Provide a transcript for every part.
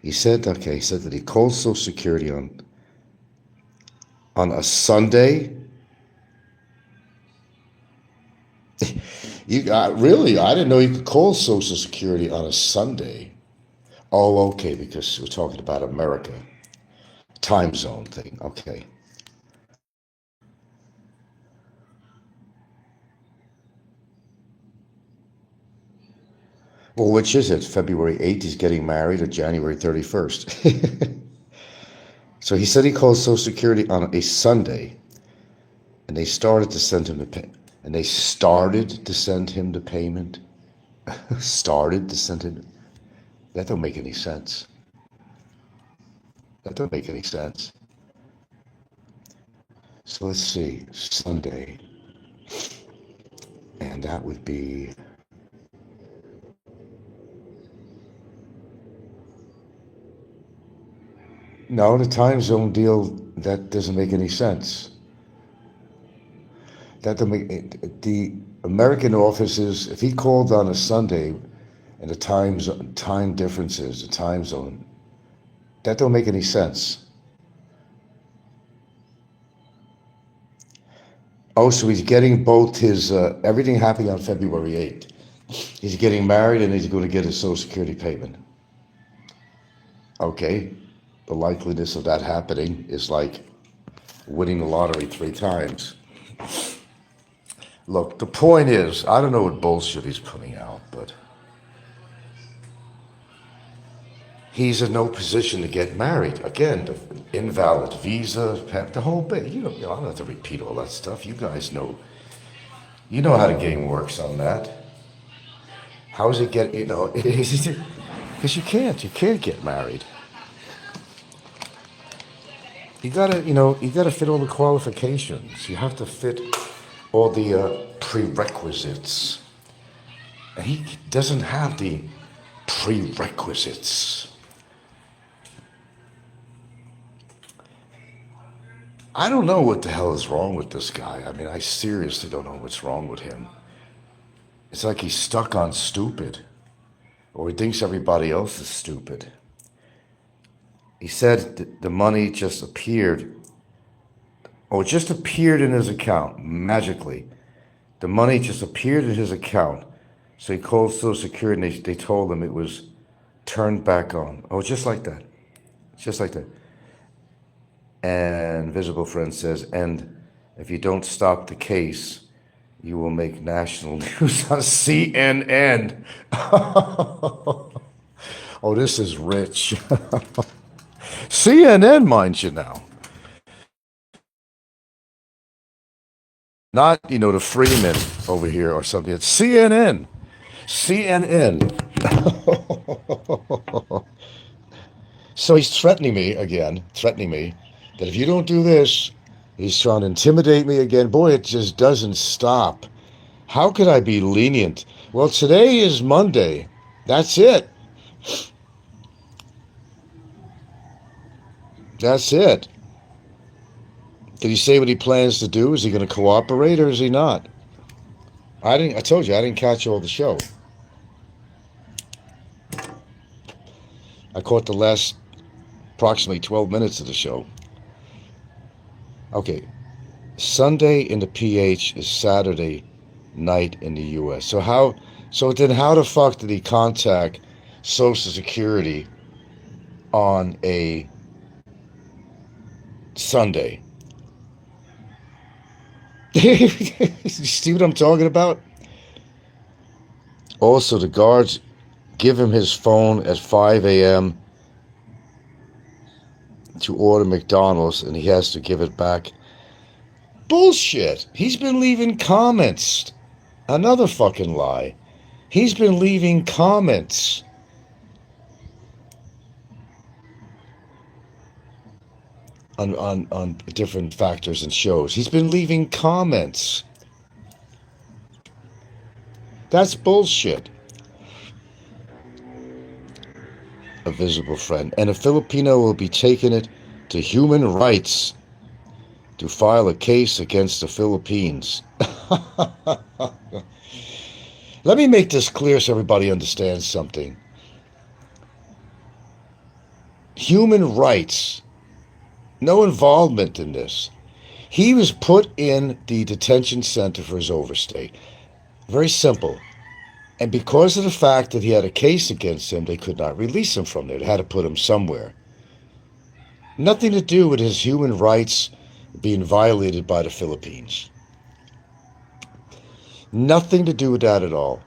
He said, okay, he said that he called Social Security on a Sunday. Really? I didn't know you could call Social Security on a Sunday. Oh, okay, because we're talking about America. Time zone thing. Okay. Well, which is it? February 8th, he's getting married, or January 31st? So he said he called Social Security on a Sunday, and they started to send him the pay. And they started to send him the payment. Started to send him. That don't make any sense. That don't make any sense. So let's see, Sunday, and that would be. No, the time zone deal, that doesn't make any sense. That don't make the American offices. If he called on a Sunday, and the time differences, the time zone, that don't make any sense. Oh, so he's getting both his everything happening on February 8th. He's getting married and he's going to get his Social Security payment. Okay, the likeliness of that happening is like winning the lottery 3 times. Look, the point is, I don't know what bullshit he's putting out, but he's in no position to get married. Again, the invalid visa, the whole bit. I don't have to repeat all that stuff. You guys know. You know how the game works on that. How does it get, because you can't get married. You gotta fit all the qualifications. You have to fit all the prerequisites. And he doesn't have the prerequisites. I don't know what the hell is wrong with this guy. I mean, I seriously don't know what's wrong with him. It's like he's stuck on stupid, or he thinks everybody else is stupid. He said the money just appeared, or it just appeared in his account magically. The money just appeared in his account. So he called Social Security and they told him it was turned back on. Oh, just like that. Just like that. And Visible Friend says, and if you don't stop the case, you will make national news on CNN. Oh, this is rich. CNN, mind you now. Not, the Freeman over here or something. It's CNN. CNN. So he's threatening me again, that if you don't do this, he's trying to intimidate me again. Boy, it just doesn't stop. How could I be lenient? Well, today is Monday. That's it. That's it. Did he say what he plans to do? Is he going to cooperate or is he not? I told you I didn't catch all the show. I caught the last approximately 12 minutes of the show. Okay. Sunday in the PH is Saturday night in the US. So then how the fuck did he contact Social Security on a Sunday? You see what I'm talking about? Also, the guards give him his phone at 5 a.m. to order McDonald's, and he has to give it back. Bullshit. He's been leaving comments. Another fucking lie. He's been leaving comments. On different factors and shows. He's been leaving comments. That's bullshit. A Visible Friend. And a Filipino will be taking it to human rights to file a case against the Philippines. Let me make this clear so everybody understands something. Human rights. No involvement in this. He was put in the detention center for his overstay. Very simple. And because of the fact that he had a case against him, they could not release him from there. They had to put him somewhere. Nothing to do with his human rights being violated by the Philippines. Nothing to do with that at all.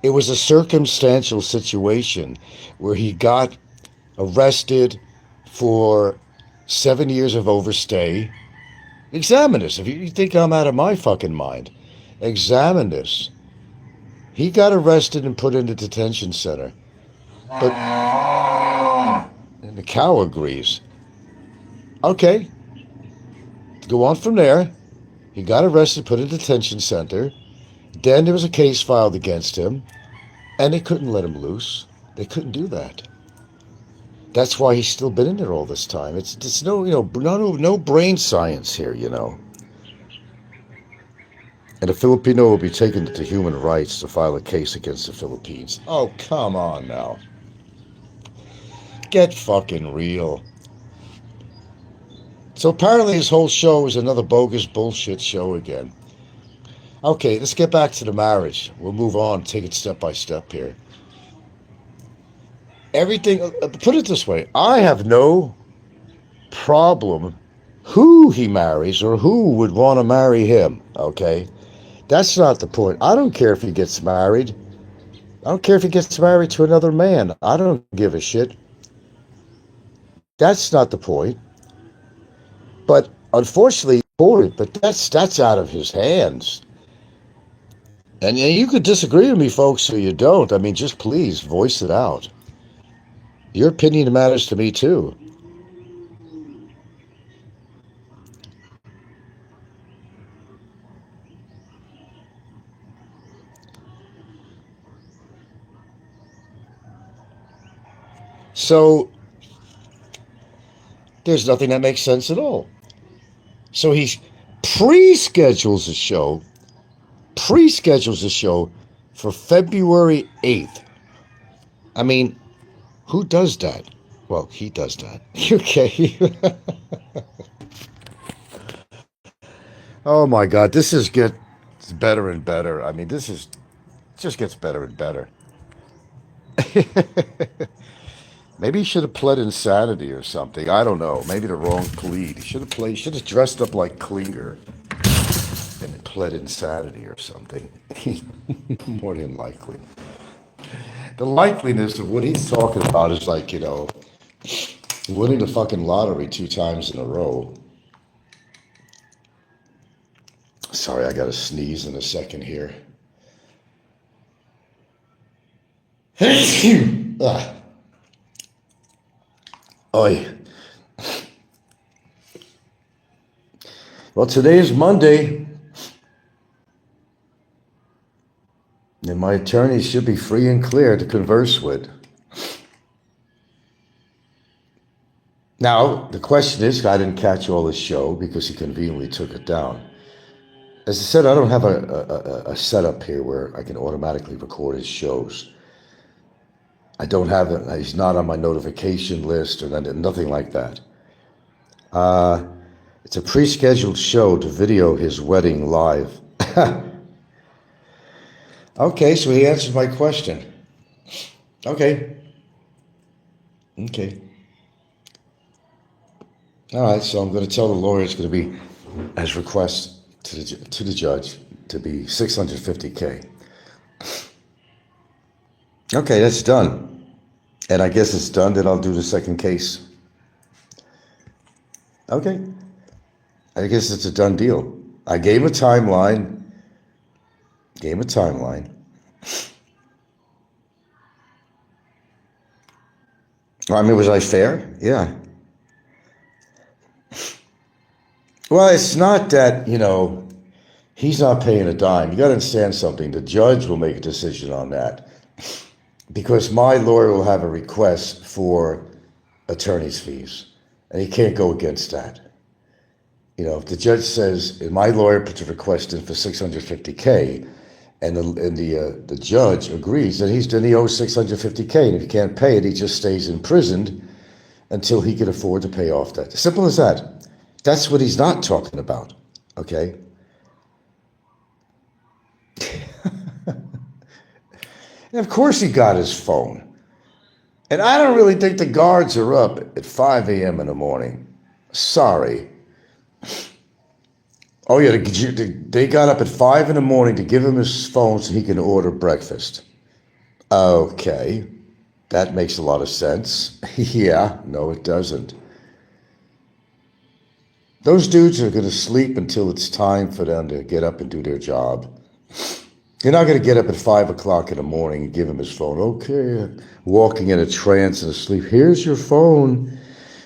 It was a circumstantial situation where he got arrested for 7 years of overstay. Examine this. If you think I'm out of my fucking mind, examine this. He got arrested and put in the detention center. But and the cow agrees. Okay. Go on from there. He got arrested, put in a detention center. Then there was a case filed against him, and they couldn't let him loose. They couldn't do that. That's why he's still been in there all this time. It's no, no brain science here, And a Filipino will be taken to human rights to file a case against the Philippines. Oh, come on now. Get fucking real. So apparently his whole show is another bogus bullshit show again. Okay, let's get back to the marriage. We'll move on, take it step by step here. Everything, put it this way, I have no problem who he marries or who would want to marry him, okay? That's not the point. I don't care if he gets married. I don't care if he gets married to another man. I don't give a shit. That's not the point. But unfortunately, but that's out of his hands. And you could disagree with me, folks, or you don't. I mean, just please voice it out. Your opinion matters to me, too. So, there's nothing that makes sense at all. So he pre-schedules a show for February 8th. I mean, who does that? Well, he does that. Okay. Oh my God, this gets better and better. I mean, just gets better and better. Maybe he should have pled insanity or something. I don't know. Maybe the wrong plea. He should have dressed up like Klinger and pled insanity or something. More than likely. The likeliness of what he's talking about is like, winning the fucking lottery 2 times in a row. Sorry, I got to sneeze in a second here. Ah. Oi. Well, today is Monday, and my attorney should be free and clear to converse with. Now, the question is, I didn't catch all this show because he conveniently took it down. As I said, I don't have a setup here where I can automatically record his shows. I don't have it. He's not on my notification list or nothing like that. It's a pre-scheduled show to video his wedding live. Okay, so he answered my question. Okay. All right, so I'm going to tell the lawyer it's going to be, as request to the judge, to be $650K. Okay, that's done. And I guess it's done, then I'll do the second case. Okay. I guess it's a done deal. I gave a timeline. I mean, was I fair? Yeah. Well, it's not that, he's not paying a dime. You got to understand something. The judge will make a decision on that. Because my lawyer will have a request for attorney's fees, and he can't go against that. If the judge says, my lawyer puts a request in for $650K, and the judge agrees, then he owes $650K, and if he can't pay it, he just stays imprisoned until he could afford to pay off that. Simple as that. That's what he's not talking about, okay? And of course he got his phone. And I don't really think the guards are up at 5 a.m. in the morning. Sorry. Oh yeah, they got up at 5 in the morning to give him his phone so he can order breakfast. Okay, that makes a lot of sense. Yeah, no it doesn't. Those dudes are going to sleep until it's time for them to get up and do their job. You're not going to get up at 5 o'clock in the morning and give him his phone. Okay, walking in a trance and asleep. Here's your phone.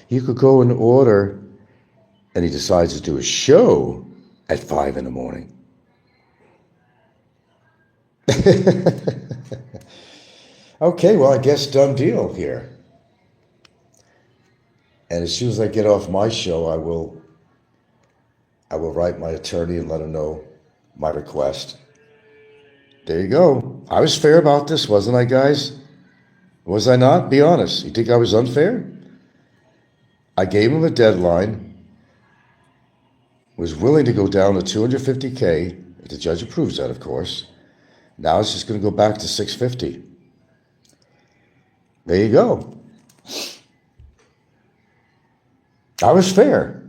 You could go and order. And he decides to do a show at 5 in the morning. Okay, well, I guess done deal here. And as soon as I get off my show, I will write my attorney and let him know my request. There you go. I was fair about this, wasn't I, guys? Was I not? Be honest. You think I was unfair? I gave him a deadline, was willing to go down to $250K, if the judge approves that, of course. Now it's just going to go back to $650. There you go. I was fair.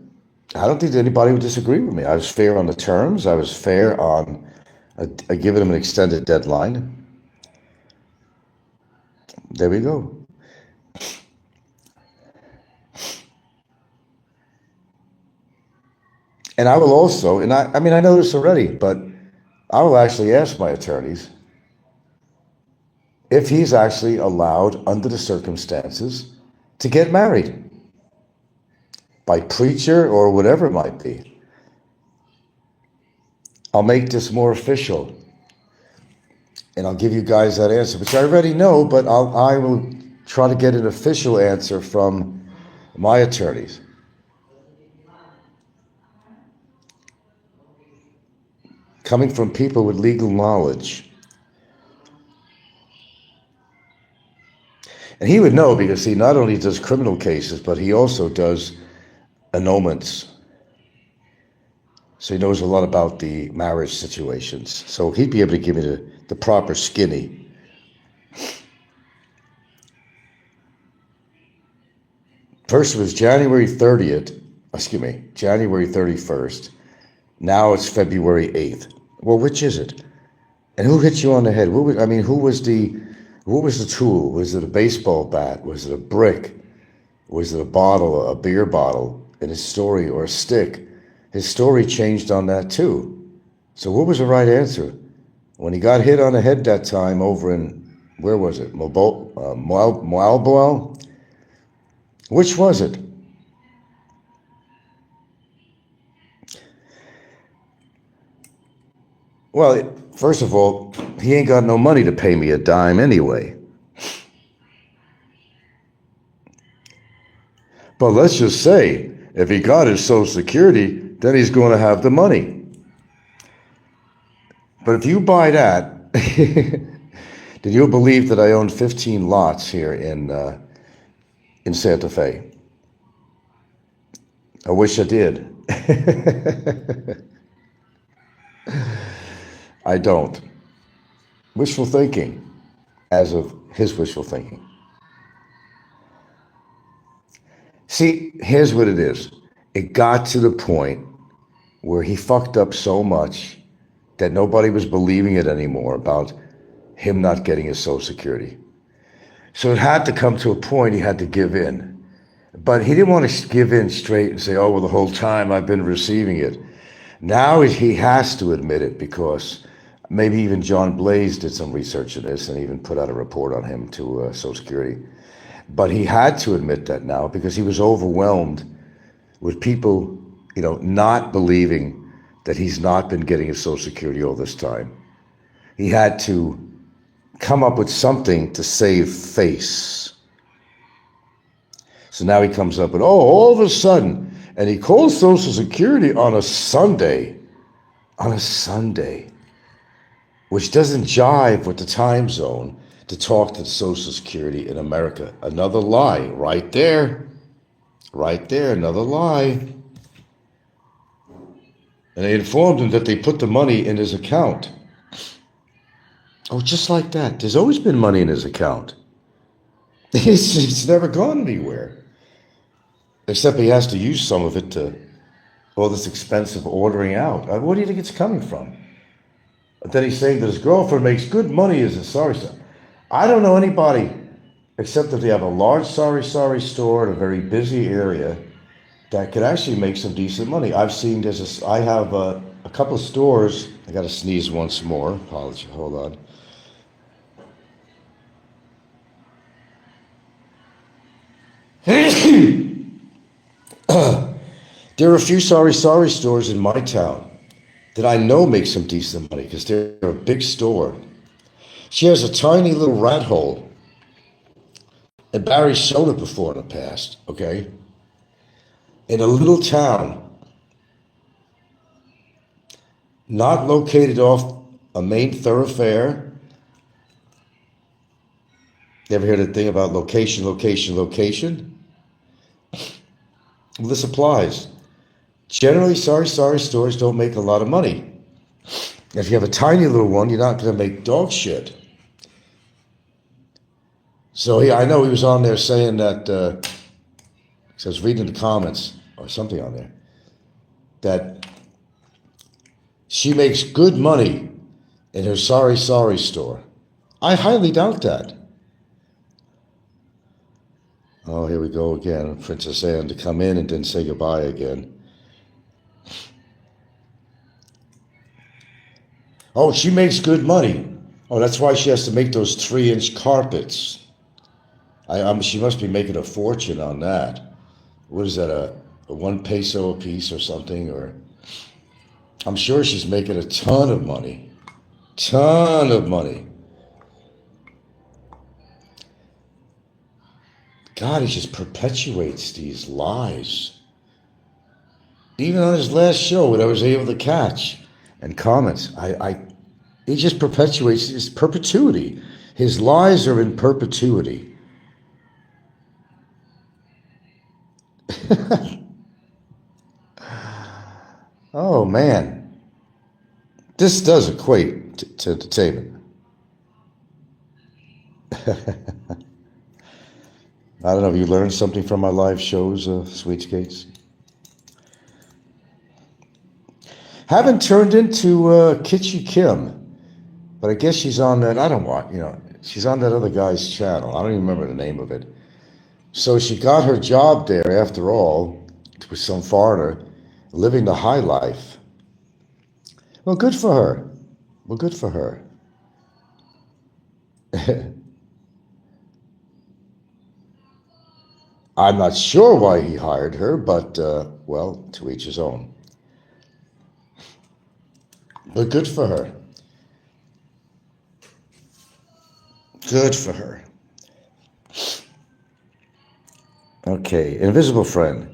I don't think anybody would disagree with me. I was fair on the terms. I was fair on giving him an extended deadline. There we go. And I will also, and I mean, I know this already, but I will actually ask my attorneys if he's actually allowed, under the circumstances, to get married by preacher or whatever it might be. I'll make this more official, and I'll give you guys that answer, which I already know, but I will try to get an official answer from my attorneys. Coming from people with legal knowledge. And he would know because he not only does criminal cases, but he also does annulments. So he knows a lot about the marriage situations. So he'd be able to give me the proper skinny. First it was January 31st. Now it's February 8th. Well, which is it? And who hit you on the head? Who was the tool? Was it a baseball bat? Was it a brick? Was it a bottle, a beer bottle in his story, or a stick? His story changed on that too. So what was the right answer? When he got hit on the head that time over in, where was it? Marlborough? Which was it? Well, first of all, he ain't got no money to pay me a dime anyway. But let's just say, if he got his Social Security, then he's going to have the money. But if you buy that, then you'll believe that I own 15 lots here in Santa Fe. I wish I did. I don't. Wishful thinking, as of his wishful thinking. See, here's what it is. It got to the point where he fucked up so much that nobody was believing it anymore about him not getting his Social Security. So it had to come to a point he had to give in. But he didn't want to give in straight and say, oh, well, the whole time I've been receiving it. Now he has to admit it, because maybe even John Blaze did some research on this and even put out a report on him to Social Security. But he had to admit that now because he was overwhelmed with people, not believing that he's not been getting his Social Security all this time. He had to come up with something to save face. So now he comes up with, all of a sudden, and he calls Social Security on a Sunday, which doesn't jive with the time zone to talk to the Social Security in America. Another lie right there. Right there, another lie. And they informed him that they put the money in his account. Oh, just like that. There's always been money in his account. It's never gone anywhere. Except he has to use some of it to all this expensive ordering out. Where do you think it's coming from? But then he's saying that his girlfriend makes good money as a sari. I don't know anybody, except if they have a large sari store in a very busy area, that could actually make some decent money. I've seen I have a couple of stores. I got to sneeze once more. Apology. Hold on. There are a few sari stores in my town that I know make some decent money because they're a big store. She has a tiny little rat hole. And Barry's shown it before in the past, okay? In a little town, not located off a main thoroughfare. You ever hear the thing about location? Well, this applies. Generally, sari stores don't make a lot of money. If you have a tiny little one, you're not going to make dog shit. So I know he was on there saying that, I was reading the comments or something on there, that she makes good money in her sari store. I highly doubt that. Oh, here we go again. Princess Anne to come in and then say goodbye again. Oh, she makes good money. Oh, that's why she has to make those 3-inch carpets. She must be making a fortune on that. What is that, a 1 peso a piece or something? Or I'm sure she's making a ton of money. Ton of money. God, he just perpetuates these lies. Even on his last show, what I was able to catch and comments, he just perpetuates his perpetuity. His lies are in perpetuity. Oh, man. This does equate to entertainment. I don't know if you learned something from my live shows, Sweetskates. Haven't turned into Kitschy Kim, but I guess she's on that. I don't want, she's on that other guy's channel. I don't even remember the name of it. So she got her job there after all, with some foreigner, living the high life. Well, good for her. Well, good for her. I'm not sure why he hired her, but, well, to each his own. But good for her. Good for her. Okay, Invisible Friend.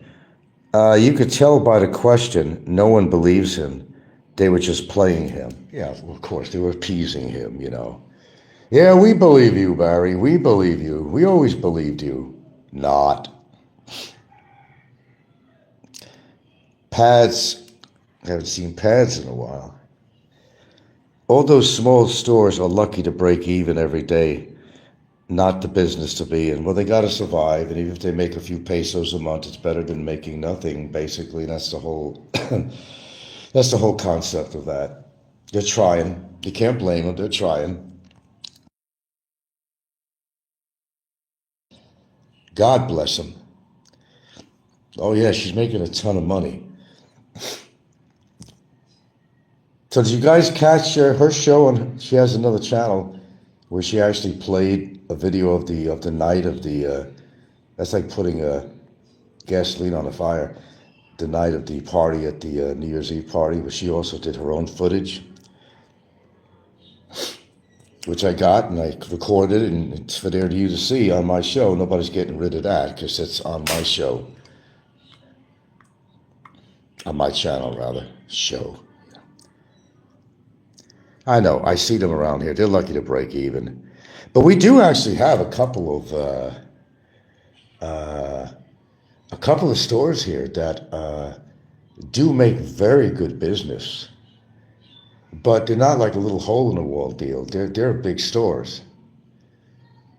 You could tell by the question, no one believes him. They were just playing him. Yeah, of course, they were appeasing him, Yeah, we believe you, Barry. We believe you. We always believed you. Not. Pads. I haven't seen Pads in a while. All those small stores are lucky to break even every day. Not the business to be in. Well, they got to survive, and even if they make a few pesos a month, it's better than making nothing, basically. And that's the whole, that's the whole concept of that. They're trying. You can't blame them. They're trying. God bless them. Oh, yeah, she's making a ton of money. So did you guys catch her show? She has another channel where she actually played a video of the night of the, that's like putting gasoline on a fire, the night of the party at the New Year's Eve party, but she also did her own footage, which I got and I recorded, and it's for there to you to see on my show. Nobody's getting rid of that because it's on my show. On my channel, rather. Show. I know, I see them around here. They're lucky to break even. But we do actually have a couple of a couple of stores here that do make very good business, but they're not like a little hole in the wall deal. They're big stores,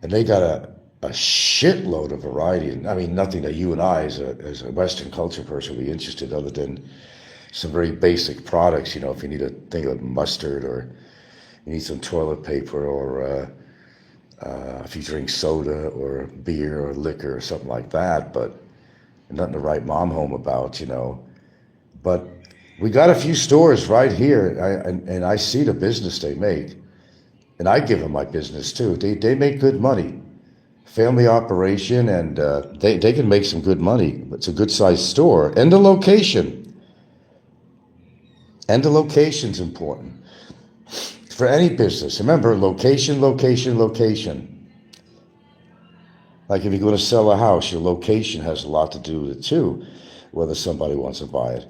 and they got a shitload of variety. And I mean, nothing that you and I, as a Western culture person, would be interested other than some very basic products. You know, if you need a thing of mustard, or you need some toilet paper, or if you drink soda or beer or liquor or something like that, but nothing to write mom home about, you know. But we got a few stores right here, and I see the business they make, and I give them my business too. They make good money, family operation, and they can make some good money. It's a good sized store, and the location's important for any business. Remember, location, location, location. Like if you're going to sell a house, your location has a lot to do with it too, whether somebody wants to buy it.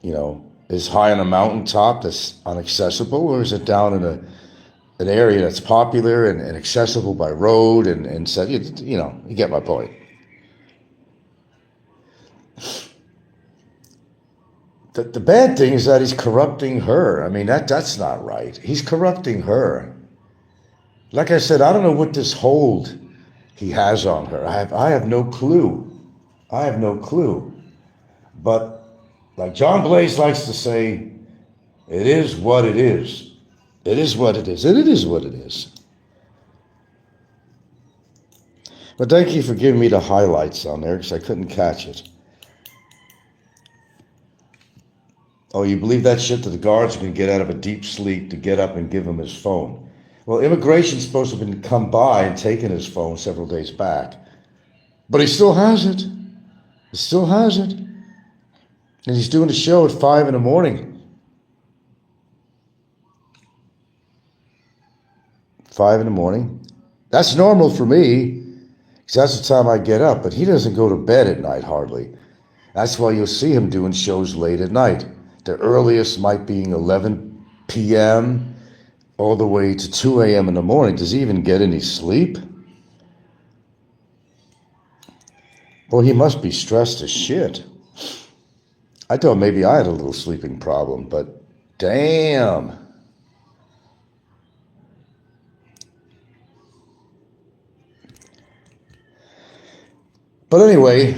You know, is high on a mountaintop that's inaccessible, or is it down in an area that's popular and accessible by road and said, you know, you get my point. The bad thing is that he's corrupting her. I mean, that's not right. He's corrupting her. Like I said, I don't know what this hold he has on her. I have no clue. I have no clue. But like John Blaze likes to say, it is what it is. It is what it is. And it is what it is. But thank you for giving me the highlights on there, because I couldn't catch it. Oh, you believe that shit that the guards can get out of a deep sleep to get up and give him his phone? Well, immigration's supposed to have come by and taken his phone several days back. But he still has it. He still has it. And he's doing a show at 5 in the morning. 5 in the morning. That's normal for me, because that's the time I get up. But he doesn't go to bed at night hardly. That's why you'll see him doing shows late at night. The earliest might be 11 p.m. all the way to 2 a.m. in the morning. Does he even get any sleep? Well, he must be stressed as shit. I thought maybe I had a little sleeping problem, but damn. But anyway,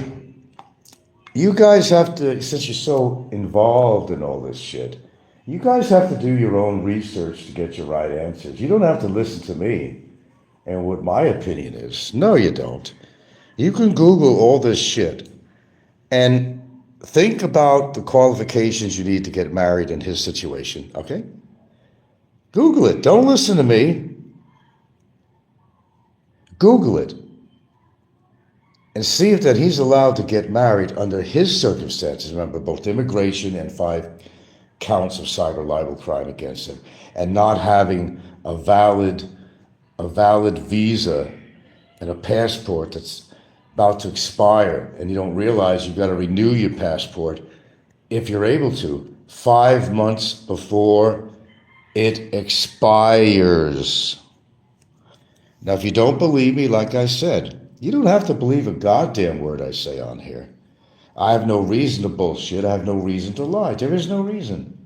you guys have to, since you're so involved in all this shit, you guys have to do your own research to get your right answers. You don't have to listen to me and what my opinion is. No, you don't. You can Google all this shit and think about the qualifications you need to get married in his situation, okay? Google it. Don't listen to me. Google it. And see if that he's allowed to get married under his circumstances. Remember, both immigration and 5 counts of cyber libel crime against him, and not having a valid visa and a passport that's about to expire, and you don't realize you've got to renew your passport, if you're able to, 5 months before it expires. Now, if you don't believe me, like I said, you don't have to believe a goddamn word I say on here. I have no reason to bullshit. I have no reason to lie. There is no reason.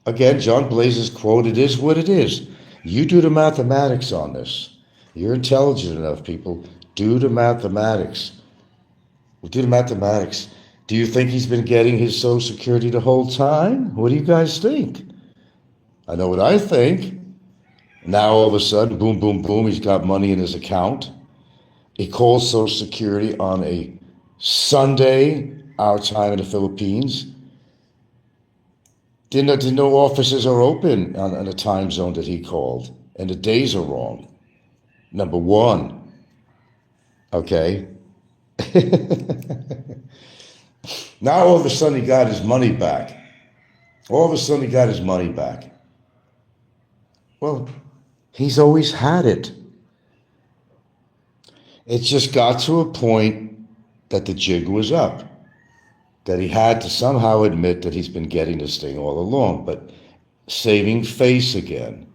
Again, John Blaze's quote, it is what it is. You do the mathematics on this. You're intelligent enough, people. Do the mathematics. Do the mathematics. Do you think he's been getting his Social Security the whole time? What do you guys think? I know what I think. Now all of a sudden, boom, boom, boom, he's got money in his account. He calls Social Security on a Sunday, our time in the Philippines. Didn't know offices are open on the time zone that he called, and the days are wrong. Number one. Okay. Now all of a sudden he got his money back. All of a sudden he got his money back. Well, he's always had it. It just got to a point that the jig was up, that he had to somehow admit that he's been getting this thing all along, but saving face again.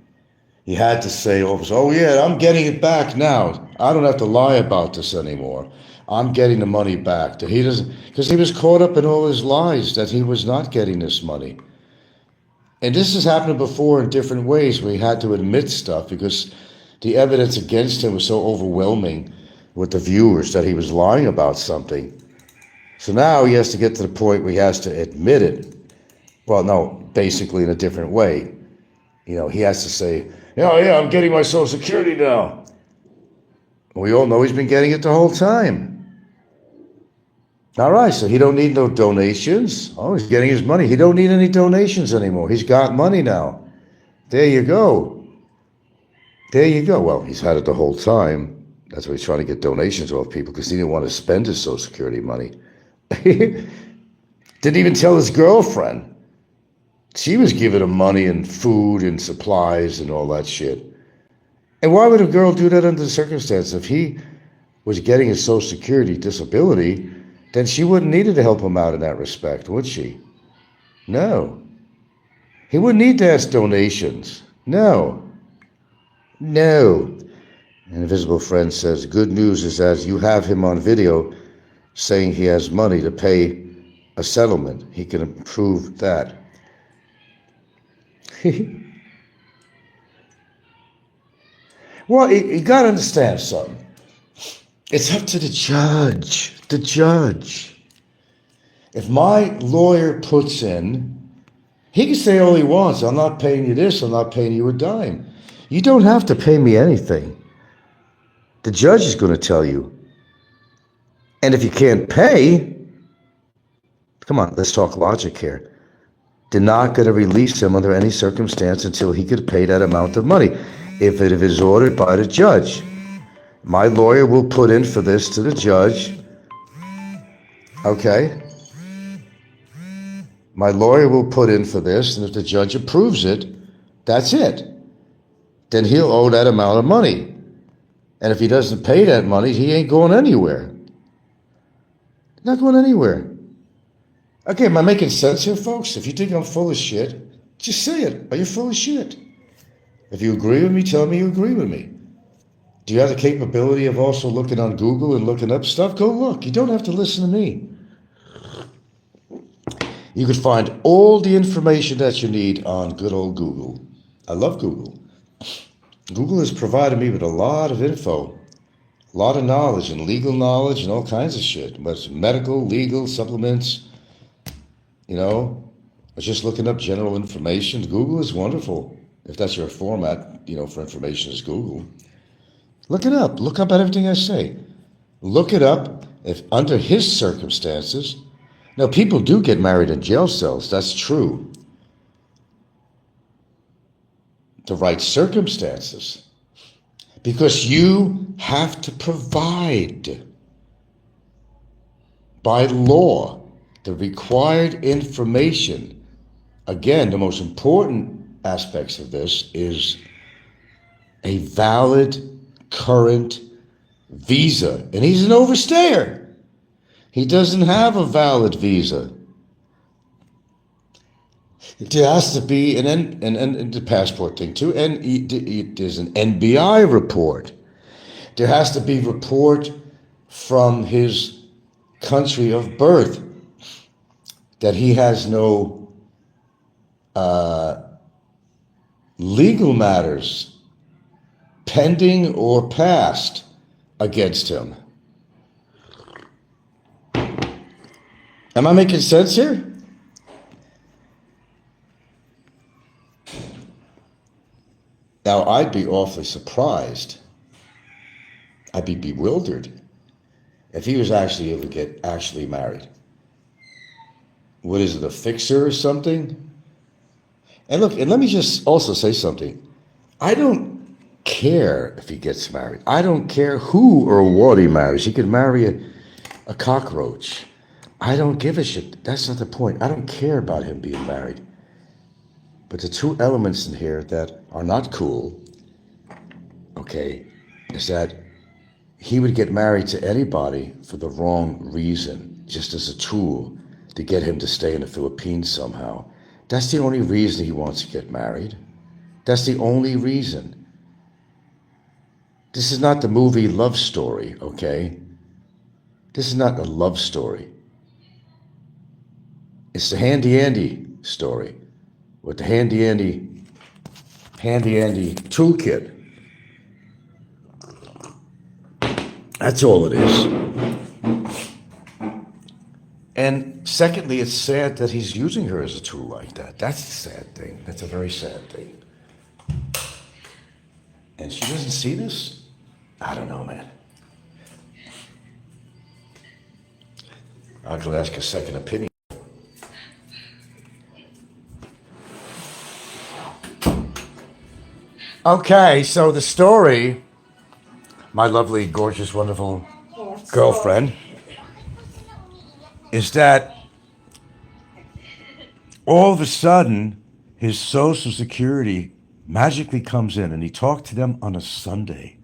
He had to say, oh yeah, I'm getting it back now. I don't have to lie about this anymore. I'm getting the money back. That he doesn't, because he was caught up in all his lies that he was not getting this money. And this has happened before in different ways where he had to admit stuff because the evidence against him was so overwhelming with the viewers that he was lying about something. So now he has to get to the point where he has to admit it. Well, no, basically in a different way. He has to say, yeah, I'm getting my Social Security now. We all know he's been getting it the whole time. All right, so he don't need no donations. Oh, he's getting his money. He don't need any donations anymore. He's got money now. There you go. There you go. Well, he's had it the whole time. That's why he's trying to get donations off people because he didn't want to spend his Social Security money. Didn't even tell his girlfriend. She was giving him money and food and supplies and all that shit. And why would a girl do that under the circumstances? If he was getting his Social Security disability, then she wouldn't need to help him out in that respect, would she? No. He wouldn't need to ask donations. No. No. An invisible friend says, good news is that you have him on video saying he has money to pay a settlement. He can improve that. Well, you got to understand something. It's up to the judge. The judge. If my lawyer puts in, he can say all he wants. I'm not paying you this. I'm not paying you a dime. You don't have to pay me anything. The judge is going to tell you. And if you can't pay, come on, let's talk logic here. They're not going to release him under any circumstance until he could pay that amount of money. If it is ordered by the judge. My lawyer will put in for this to the judge. Okay? My lawyer will put in for this, and if the judge approves it, that's it. Then he'll owe that amount of money. And if he doesn't pay that money, he ain't going anywhere. Not going anywhere. Okay, am I making sense here, folks? If you think I'm full of shit, just say it. Are you full of shit? If you agree with me, tell me you agree with me. Do you have the capability of also looking on Google and looking up stuff? Go look. You don't have to listen to me. You can find all the information that you need on good old Google. I love Google. Google has provided me with a lot of info, a lot of knowledge and legal knowledge and all kinds of shit. But it's medical, legal, supplements, I was just looking up general information. Google is wonderful. If that's your format, for information is Google. Look it up. Look up everything I say. Look it up if under his circumstances. Now, people do get married in jail cells. That's true. The right circumstances. Because you have to provide by law the required information. Again, the most important aspects of this is a valid current visa. And he's an overstayer. He doesn't have a valid visa. There has to be and the passport thing too. And there's an NBI report. There has to be report from his country of birth that he has no legal matters pending or past against him. Am I making sense here? Now, I'd be awfully surprised. I'd be bewildered if he was actually able to get actually married. What is it, a fixer or something? And look, and let me just also say something. I don't care if he gets married. I don't care who or what he marries. He could marry a cockroach. I don't give a shit. That's not the point. I don't care about him being married. But the two elements in here that are not cool, okay, is that he would get married to anybody for the wrong reason, just as a tool to get him to stay in the Philippines somehow. That's the only reason he wants to get married. That's the only reason. This is not the movie Love Story, okay? This is not a love story. It's the Handy Andy story with the Handy Andy toolkit. That's all it is. And secondly, it's sad that he's using her as a tool like that. That's the sad thing. That's a very sad thing. And she doesn't see this? I don't know, man. I'm going to ask a second opinion. Okay, so the story, my lovely, gorgeous, wonderful girlfriend, is that all of a sudden his Social Security magically comes in and he talked to them on a Sunday,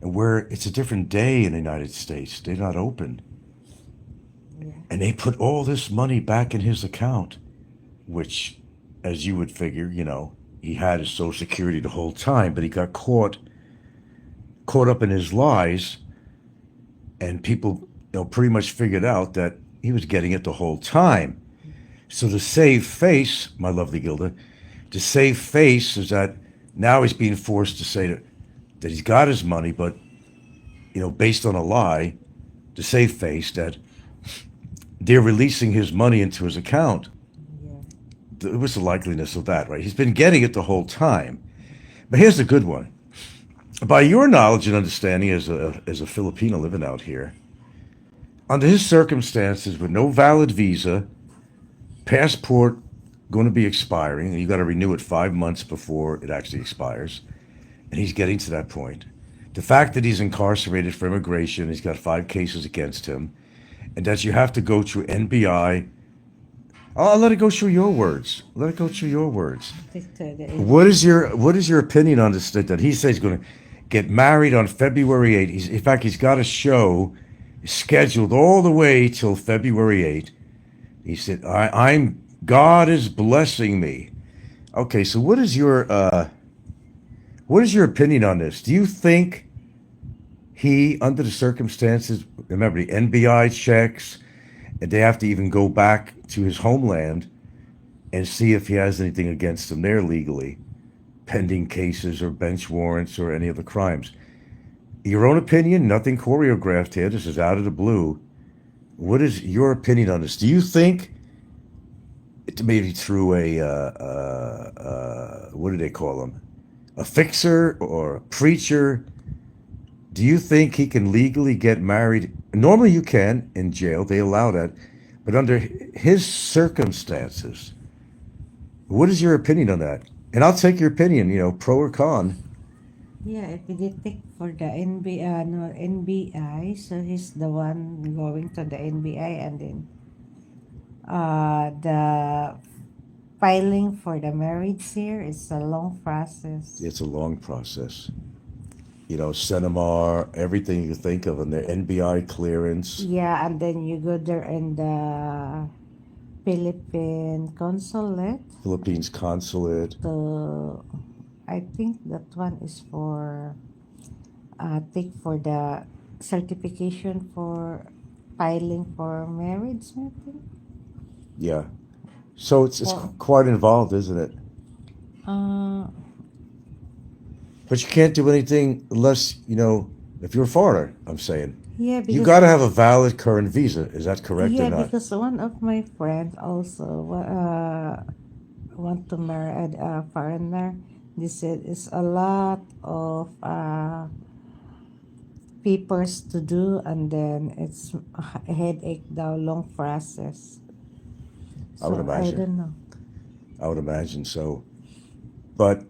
and where it's a different day in the United States, they're not open. And they put all this money back in his account, which, as you would figure, he had his Social Security the whole time, but he got caught up in his lies, and people, pretty much figured out that he was getting it the whole time. So to save face, my lovely Gilda, to save face is that now he's being forced to say that he's got his money, but, based on a lie, to save face, that they're releasing his money into his account. What's the likeliness of that, right? He's been getting it the whole time. But here's the good one. By your knowledge and understanding as a Filipino living out here, under his circumstances with no valid visa, passport going to be expiring, and you got to renew it 5 months before it actually expires, and he's getting to that point. The fact that he's incarcerated for immigration, he's got 5 cases against him, and that you have to go through NBI. I'll let it go through your words. Let it go through your words. What is your opinion on this? That he says he's going to get married on February 8th. In fact, he's got a show scheduled all the way till February 8th. He said, God is blessing me. Okay, so what is your opinion on this? Do you think he, under the circumstances, remember the NBI checks, and they have to even go back to his homeland and see if he has anything against him there legally, pending cases or bench warrants or any other crimes. Your own opinion, nothing choreographed here. This is out of the blue. What is your opinion on this? Do you think, maybe through what do they call him? A fixer or a preacher? Do you think he can legally get married? Normally you can in jail. They allow that. But under his circumstances, what is your opinion on that? And I'll take your opinion, pro or con. Yeah, if we detect for the NBI, so he's the one going to the NBI, and then the filing for the marriage here is a long process. It's a long process. Senemar, everything you think of, and the NBI clearance. Yeah, and then you go there in the Philippine consulate. Philippines consulate. I think that one is for take for the certification for filing for marriage, I think. Yeah. So it's For quite involved, isn't it? uh But you can't do anything unless, if you're a foreigner, I'm saying. yeah, You because got to have a valid current visa. Is that correct or yeah, not? because one of my friends also want to marry a foreigner. They said it's a lot of papers to do, and then it's a headache, the long process. I would So I imagine. don't know. I would imagine so. But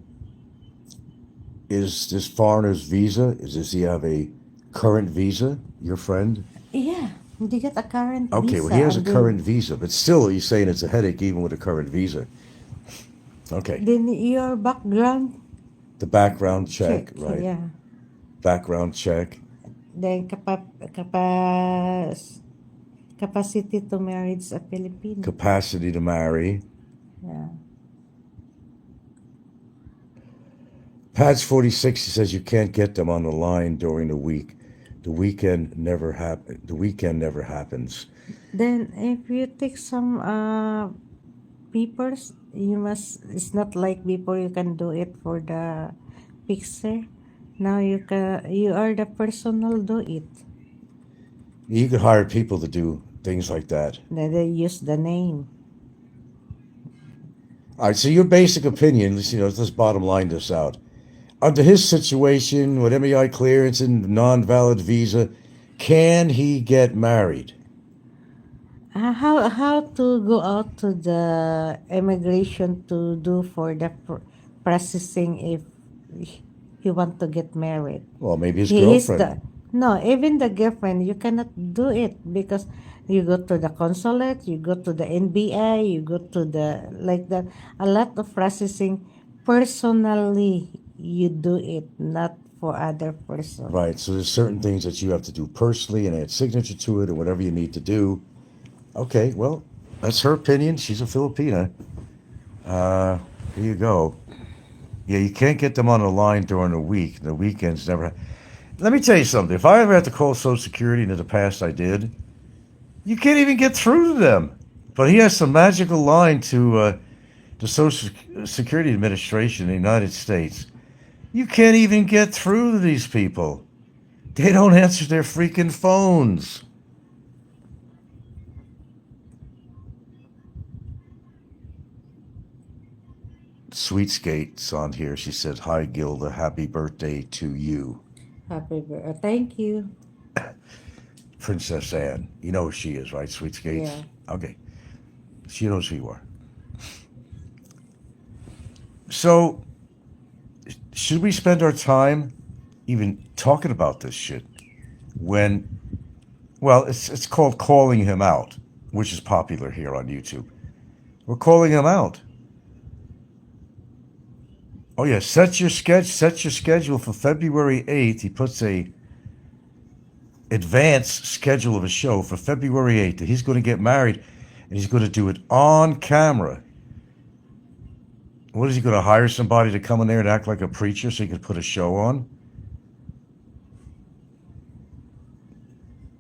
is this foreigner's visa, does he have a current visa, your friend? Yeah, they get a current Okay, well, visa, he has a and then current visa, but still, you're saying it's a headache even with a current visa. Okay. your background The background check. check, right? Yeah, Background check, then capacity to marriage a Filipino. capacity to marry. Yeah. Patch 46, he says you can't get them on the line during the week. The weekend never happen. The weekend never happens. Then if you take some papers, you must. It's not like before you can do it for the picture. Now you can. You are the personal do it. You could hire people to do things like that. Then they use the name. All right. So your basic opinion, let's bottom line this out. Under his situation with MEI clearance and non-valid visa, can he get married? How to go out to the immigration to do for the processing if he want to get married? Well, maybe his He is the girlfriend. no, even the girlfriend you cannot do it because you go to the consulate, you go to the NBI, you go to the like that. A lot of processing personally you do it, not for other person. Right. So there's certain things that you have to do personally and add signature to it or whatever you need to do. Okay, well, that's her opinion. She's a Filipina. Here you go. Yeah, you can't get them on the line during the week. The weekends never. Let me tell you something. If I ever had to call Social Security, and in the past I did, you can't even get through to them. But he has some magical line to the Social Security Administration in the United States. You can't even get through to these people. They don't answer their freaking phones. Sweet Skate's on here. She said, "Hi, Gilda. Happy birthday to you." Happy birthday. Thank you. Princess Anne. You know who she is, right? Sweet Skates? Yeah. Okay. She knows who you are. So, should we spend our time even talking about this shit when, well, it's called calling him out, which is popular here on YouTube. We're calling him out. Oh yeah, set your schedule for February 8th. He puts a advance schedule of a show for February 8th. He's going to get married and he's going to do it on camera. What is he going to hire somebody to come in there and act like a preacher so he could put a show on?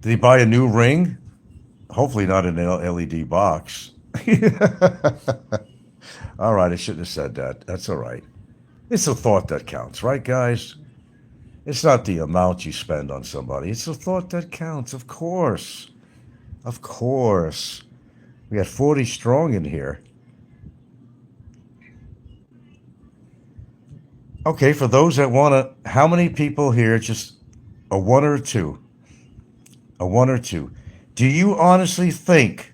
Did he buy a new ring? Hopefully not an LED box. All right, I shouldn't have said that. That's all right. It's the thought that counts, right, guys? It's not the amount you spend on somebody. It's the thought that counts, of course. Of course. We got 40 strong in here. Okay, for those that want to, how many people here, just a one or two? A one or two. Do you honestly think,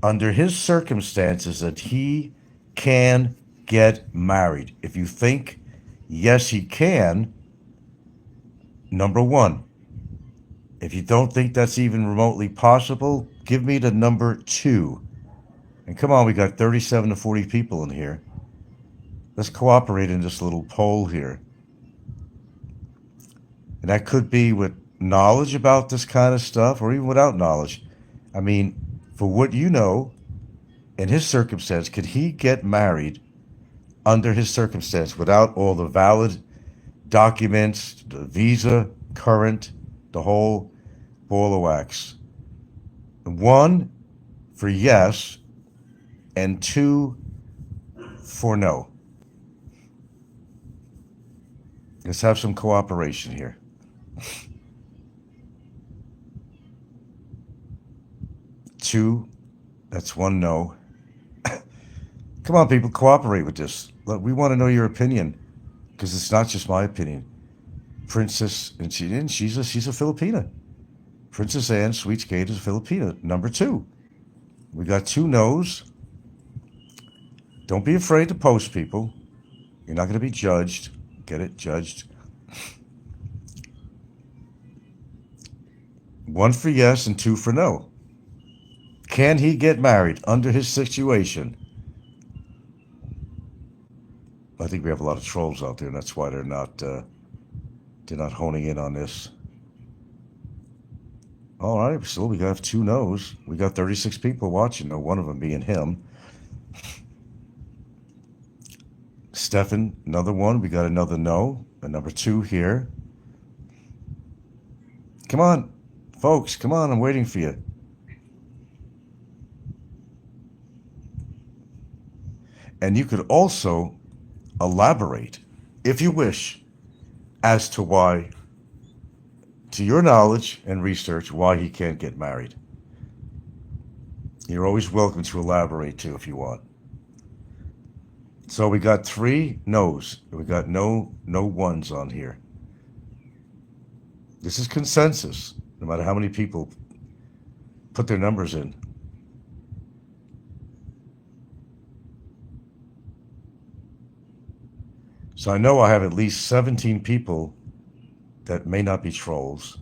under his circumstances, that he can get married? If you think, yes, he can, number one. If you don't think that's even remotely possible, give me the number two. And come on, we got 37 to 40 people in here. Let's cooperate in this little poll here. And that could be with knowledge about this kind of stuff or even without knowledge. I mean, for what you know, in his circumstance, could he get married under his circumstance without all the valid documents, the visa, current, the whole ball of wax? One for yes and two for no. Let's have some cooperation here. Two, that's one no. Come on, people, cooperate with this. Look, we want to know your opinion because it's not just my opinion. Princess, and she's a Filipina. Princess Anne, Sweet Skate, is a Filipina. Number two. We got two no's. Don't be afraid to post, people. You're not going to be judged. Get it? Judged. One for yes and two for no. Can he get married under his situation? I think we have a lot of trolls out there, and that's why they're not honing in on this. All right, so we got two no's. We got 36 people watching, no one of them being him. Stefan, another one. We got another no. A number two here. Come on, folks, come on, I'm waiting for you. And you could also elaborate, if you wish, as to why, to your knowledge and research, why he can't get married. You're always welcome to elaborate too if you want. So we got 3 no's. We got no ones on here. This is consensus, no matter how many people put their numbers in. So I know I have at least 17 people that may not be trolls,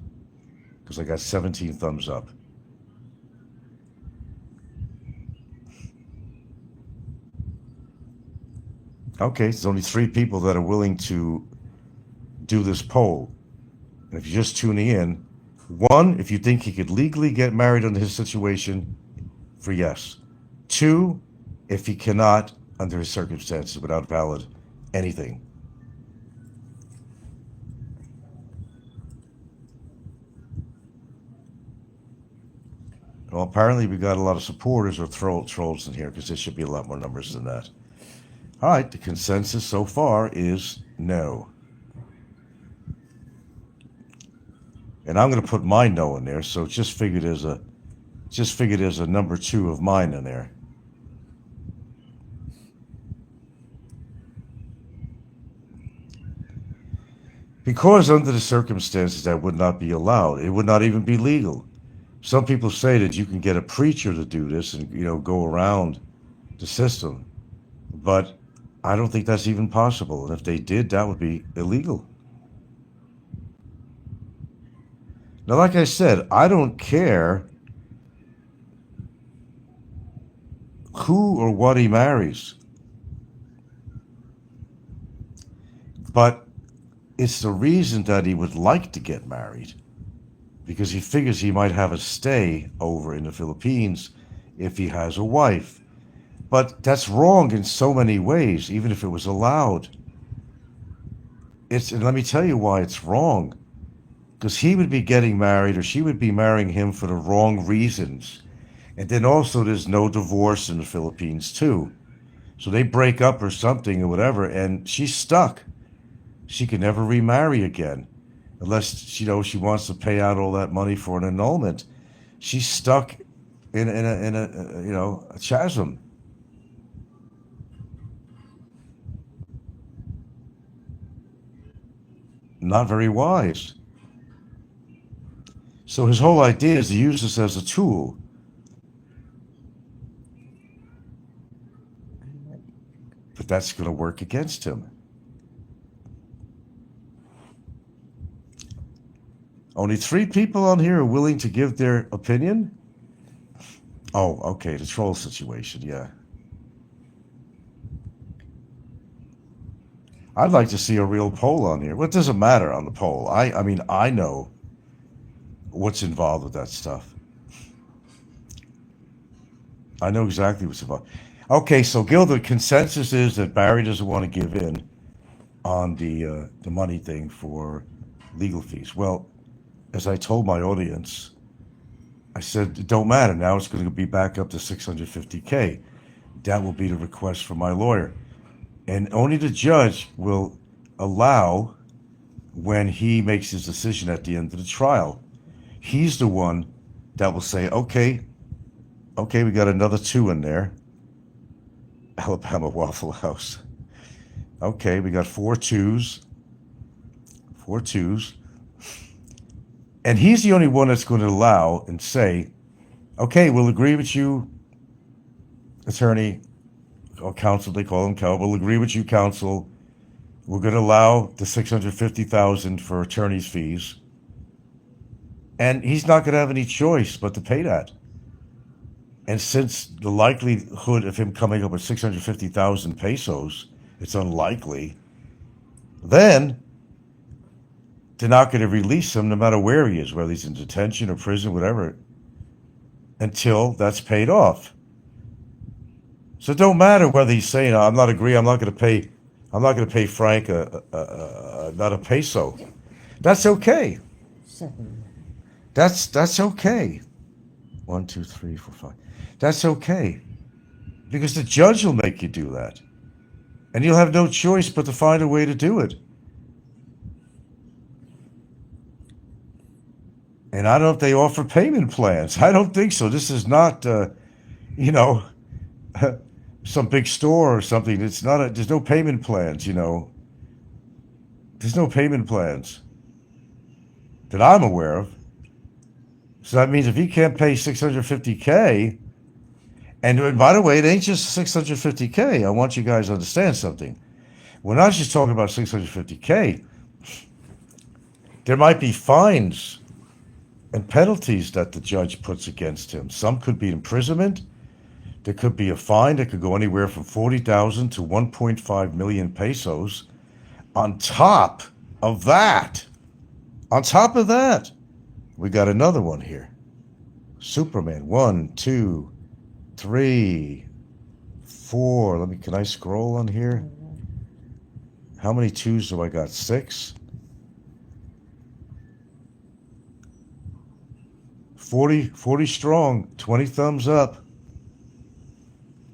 because I got 17 thumbs up. Okay, there's only 3 people that are willing to do this poll. And if you're just tuning in, 1, if you think he could legally get married under his situation, for yes. 2, if he cannot under his circumstances without valid anything. Well, apparently we got a lot of supporters or trolls in here, because there should be a lot more numbers than that. All right, the consensus so far is no. And I'm going to put my no in there, so just figured as a number 2 of mine in there. Because under the circumstances that would not be allowed, it would not even be legal. Some people say that you can get a preacher to do this and, go around the system, but I don't think that's even possible. And if they did, that would be illegal. Now, like I said, I don't care who or what he marries, but it's the reason that he would like to get married, because he figures he might have a stay over in the Philippines if he has a wife. But that's wrong in so many ways, even if it was allowed. And let me tell you why it's wrong. Because he would be getting married, or she would be marrying him for the wrong reasons. And then also there's no divorce in the Philippines too. So they break up or something or whatever, and she's stuck. She can never remarry again. Unless, she wants to pay out all that money for an annulment. She's stuck in a chasm. Not very wise. So his whole idea is to use this as a tool. But that's going to work against him. Only 3 people on here are willing to give their opinion? Oh, okay, the troll situation, yeah. I'd like to see a real poll on here. Well, it doesn't matter on the poll. I mean, I know what's involved with that stuff. I know exactly what's involved. Okay, so Gil, the consensus is that Barry doesn't want to give in on the money thing for legal fees. Well, as I told my audience, I said, it don't matter. Now it's going to be back up to $650K. That will be the request from my lawyer. And only the judge will allow when he makes his decision at the end of the trial. He's the one that will say, okay, we got another 2 in there. Alabama Waffle House. Okay, we got 4 2s. 4 2s. And he's the only one that's going to allow and say, okay, we'll agree with you, attorney, or counsel, they call him, we'll agree with you, counsel. We're going to allow the $650,000 for attorney's fees. And he's not going to have any choice but to pay that. And since the likelihood of him coming up with 650,000 pesos, it's unlikely, then they're not going to release him no matter where he is, whether he's in detention or prison, whatever, until that's paid off. So it don't matter whether he's saying, I'm not going to pay Frank not a peso. That's okay. That's okay. 1, 2, 3, 4, 5. That's okay because the judge will make you do that, and you'll have no choice but to find a way to do it. And I don't know if they offer payment plans. I don't think so. This is not, you know, some big store or something. It's not. There's no payment plans. There's no payment plans that I'm aware of. So that means if he can't pay 650K, and by the way, it ain't just 650K. I want you guys to understand something. We're not just talking about 650K. There might be fines and penalties that the judge puts against him. Some could be imprisonment. There could be a fine that could go anywhere from 40,000 to 1.5 million pesos. On top of that, we got another one here. Superman. 1, 2, 3, 4. Can I scroll on here? How many twos do I got? 6? 40 strong. 20 thumbs up.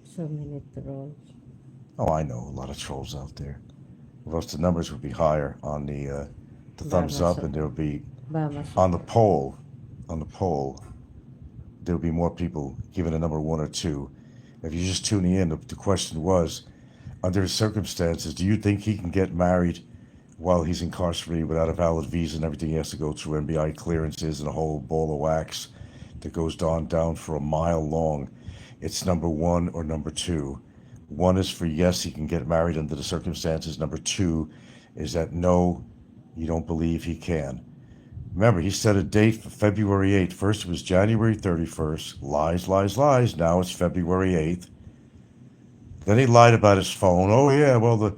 So many trolls. Oh, I know. A lot of trolls out there. Or else the numbers would be higher on the thumbs up, and there would be on the poll. There would be more people giving a number 1 or 2. If you're just tuning in, the question was, under his circumstances, do you think he can get married while he's incarcerated without a valid visa and everything? He has to go through NBI clearances and a whole ball of wax that goes down for a mile long. It's number 1 or number 2. 1 is for yes, he can get married under the circumstances. Number 2 is that no, you don't believe he can. Remember, he set a date for February 8th. First it was January 31st. Lies, lies, lies. Now it's February 8th. Then he lied about his phone. Oh, yeah, well, the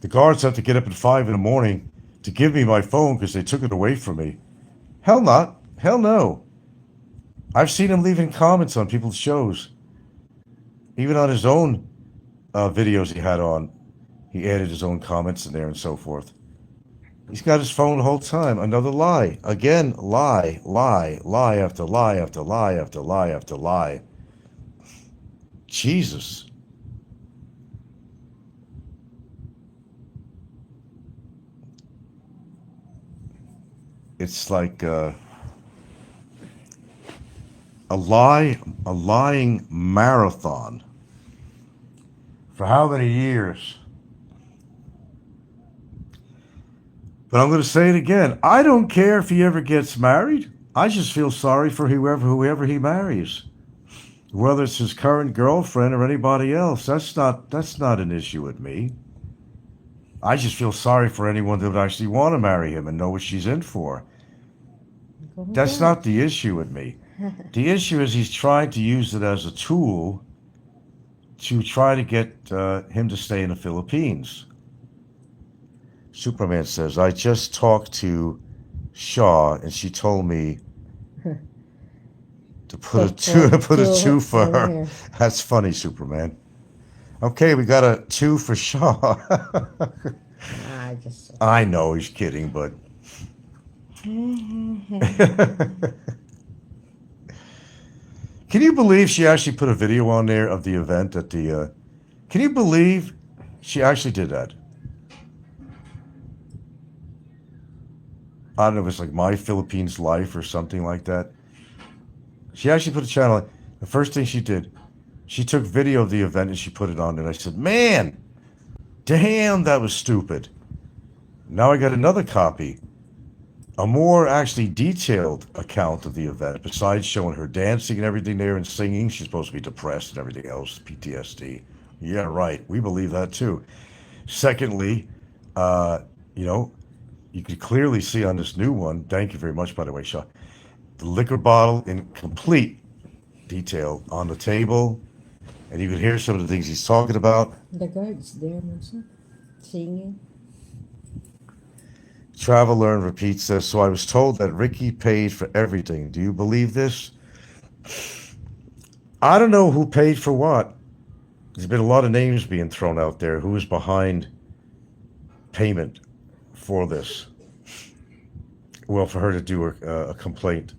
guards have to get up at 5 in the morning to give me my phone because they took it away from me. Hell not. Hell no. I've seen him leaving comments on people's shows. Even on his own videos he had on, he added his own comments in there and so forth. He's got his phone the whole time. Another lie. Again, lie after lie after lie after lie after lie. Jesus. It's like a lying marathon. For how many years? But I'm going to say it again. I don't care if he ever gets married. I just feel sorry for whoever he marries. Whether it's his current girlfriend or anybody else, that's not an issue with me. I just feel sorry for anyone that would actually want to marry him and know what she's in for. That's not the issue with me. The issue is he's trying to use it as a tool to try to get him to stay in the Philippines. Superman says, I just talked to Shaw and she told me to put a 2 for her. That's funny, Superman. Okay, we got a 2 for Shaw. I know he's kidding, but can you believe she actually put a video on there of the event at the can you believe she actually did that? I don't know if it's like My Philippines Life or something like that. She actually put a channel. The first thing she did, she took video of the event and she put it on there. And I said, man, damn, that was stupid. Now I got another copy. A more actually detailed account of the event, besides showing her dancing and everything there and singing. She's supposed to be depressed and everything else, PTSD. Yeah, right. We believe that too. Secondly, you could clearly see on this new one, thank you very much, by the way, Shaw, the liquor bottle in complete detail on the table, and you could hear some of the things he's talking about. The guards there, also, singing. Travel, Learn, Repeat says, so I was told that Ricky paid for everything. Do you believe this? I don't know who paid for what. There's been a lot of names being thrown out there. Who is behind payment for this? Well, for her to do a complaint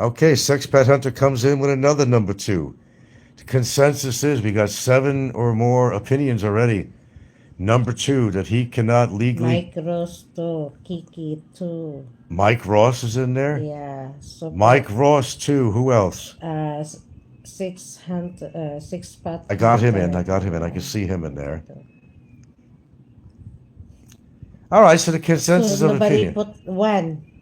Okay, Sex Pet Hunter comes in with another number 2. The consensus is we got 7 or more opinions already. Number 2, that he cannot legally. Mike Ross too. Kiki too. Mike Ross is in there. Yeah. Super. Mike Ross too. Who else? 6 Pat I got him in. Hunter. I got him in. I can see him in there. All right. So the consensus So of nobody opinion. put 1.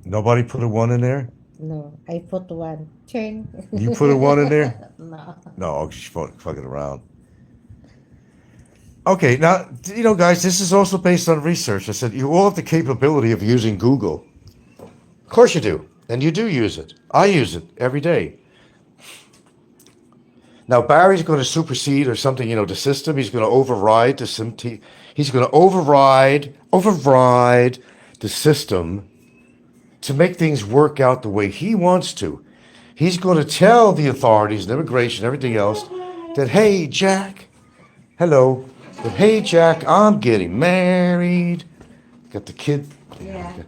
Nobody put a 1 in there. No, I put 1. Ching. You put a 1 in there. No. No, she's fucking around. Okay, now, guys, this is also based on research. I said you all have the capability of using Google. Of course you do. And you do use it. I use it every day. Now, Barry's going to supersede or something, the system. He's going to override the system. He's going to override the system to make things work out the way he wants to. He's going to tell the authorities and immigration, everything else, that, hey, Jack, hello, that, hey, Jack, I'm getting married. Got the kid. Yeah.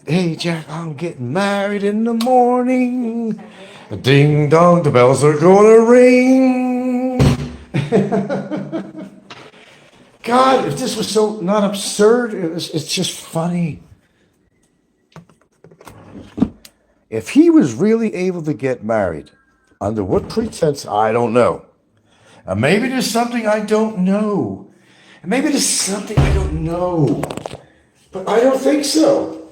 Hey, Jack, I'm getting married in the morning. Ding dong, the bells are gonna ring. God, if this was so not absurd, it's just funny. If he was really able to get married, under what pretense, I don't know. Maybe there's something I don't know. Maybe there's something I don't know. But I don't think so.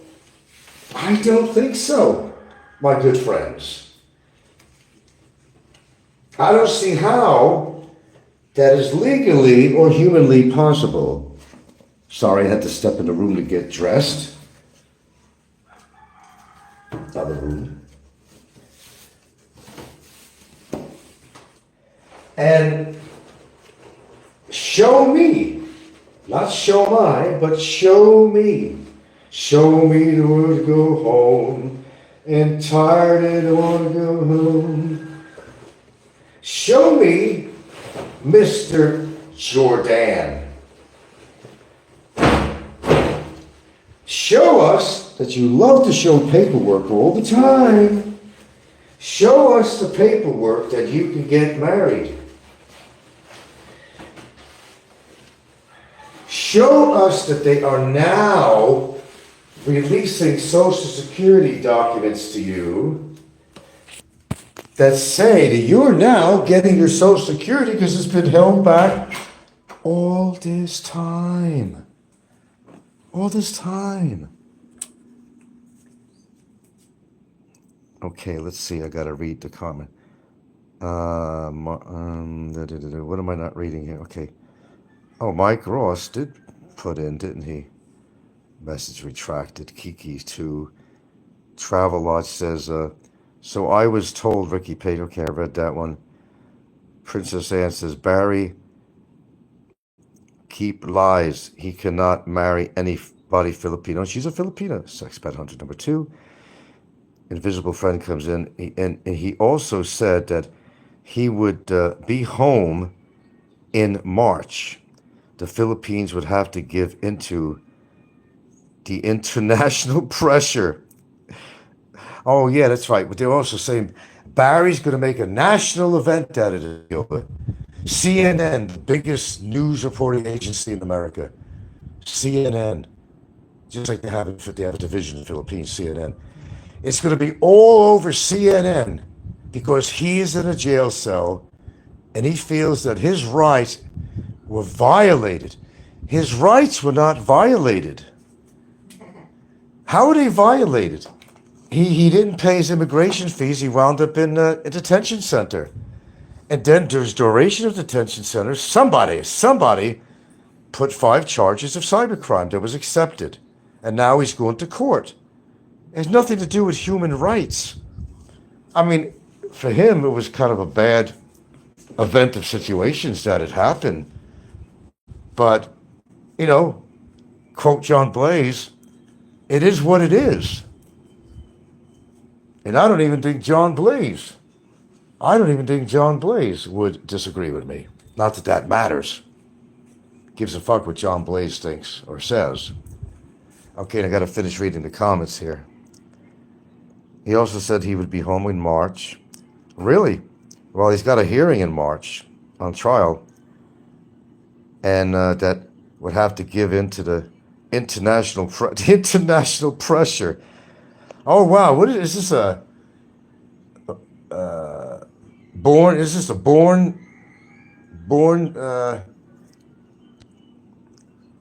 I don't think so, my good friends. I don't see how that is legally or humanly possible. Sorry, I had to step in the room to get dressed. Other room. And show me, not show my, but show me. Show me the way to go home. And tired and I want to go home. Show me Mr. Jordan. Show us that you love to show paperwork all the time. Show us the paperwork that you can get married. Show us that they are now releasing Social Security documents to you that say that you're now getting your Social Security because it's been held back all this time. All this time. Okay, let's see. I got to read the comment. What am I not reading here? Okay. Oh, Mike Ross did put in, didn't he? Message retracted. Kiki too. Travel Lodge says, so I was told, Ricky Pate, okay, I read that one. Princess Anne says, Barry, keep lies. He cannot marry anybody Filipino. She's a Filipina. Sex Pet Hunter number 2. Invisible Friend comes in. And he also said that he would be home in March. The Philippines would have to give into the international pressure. Oh, yeah, that's right. But they're also saying Barry's going to make a national event out of it. CNN, the biggest news reporting agency in America. CNN. Just like they have a division in the Philippines, CNN. It's going to be all over CNN because he is in a jail cell and he feels that his rights were violated. His rights were not violated. How were they violated? He didn't pay his immigration fees. He wound up in a detention center. And then during duration of detention center, somebody put 5 charges of cybercrime that was accepted. And now he's going to court. It has nothing to do with human rights. I mean, for him, it was kind of a bad event of situations that had happened. But, quote John Blaze, it is what it is. And I don't even think John Blaze would disagree with me. Not that that matters. Gives a fuck what John Blaze thinks or says. Okay, I got to finish reading the comments here. He also said he would be home in March. Really? Well, he's got a hearing in March on trial, and that would have to give in to the international pressure. Oh wow! What is this? Born? Is this a born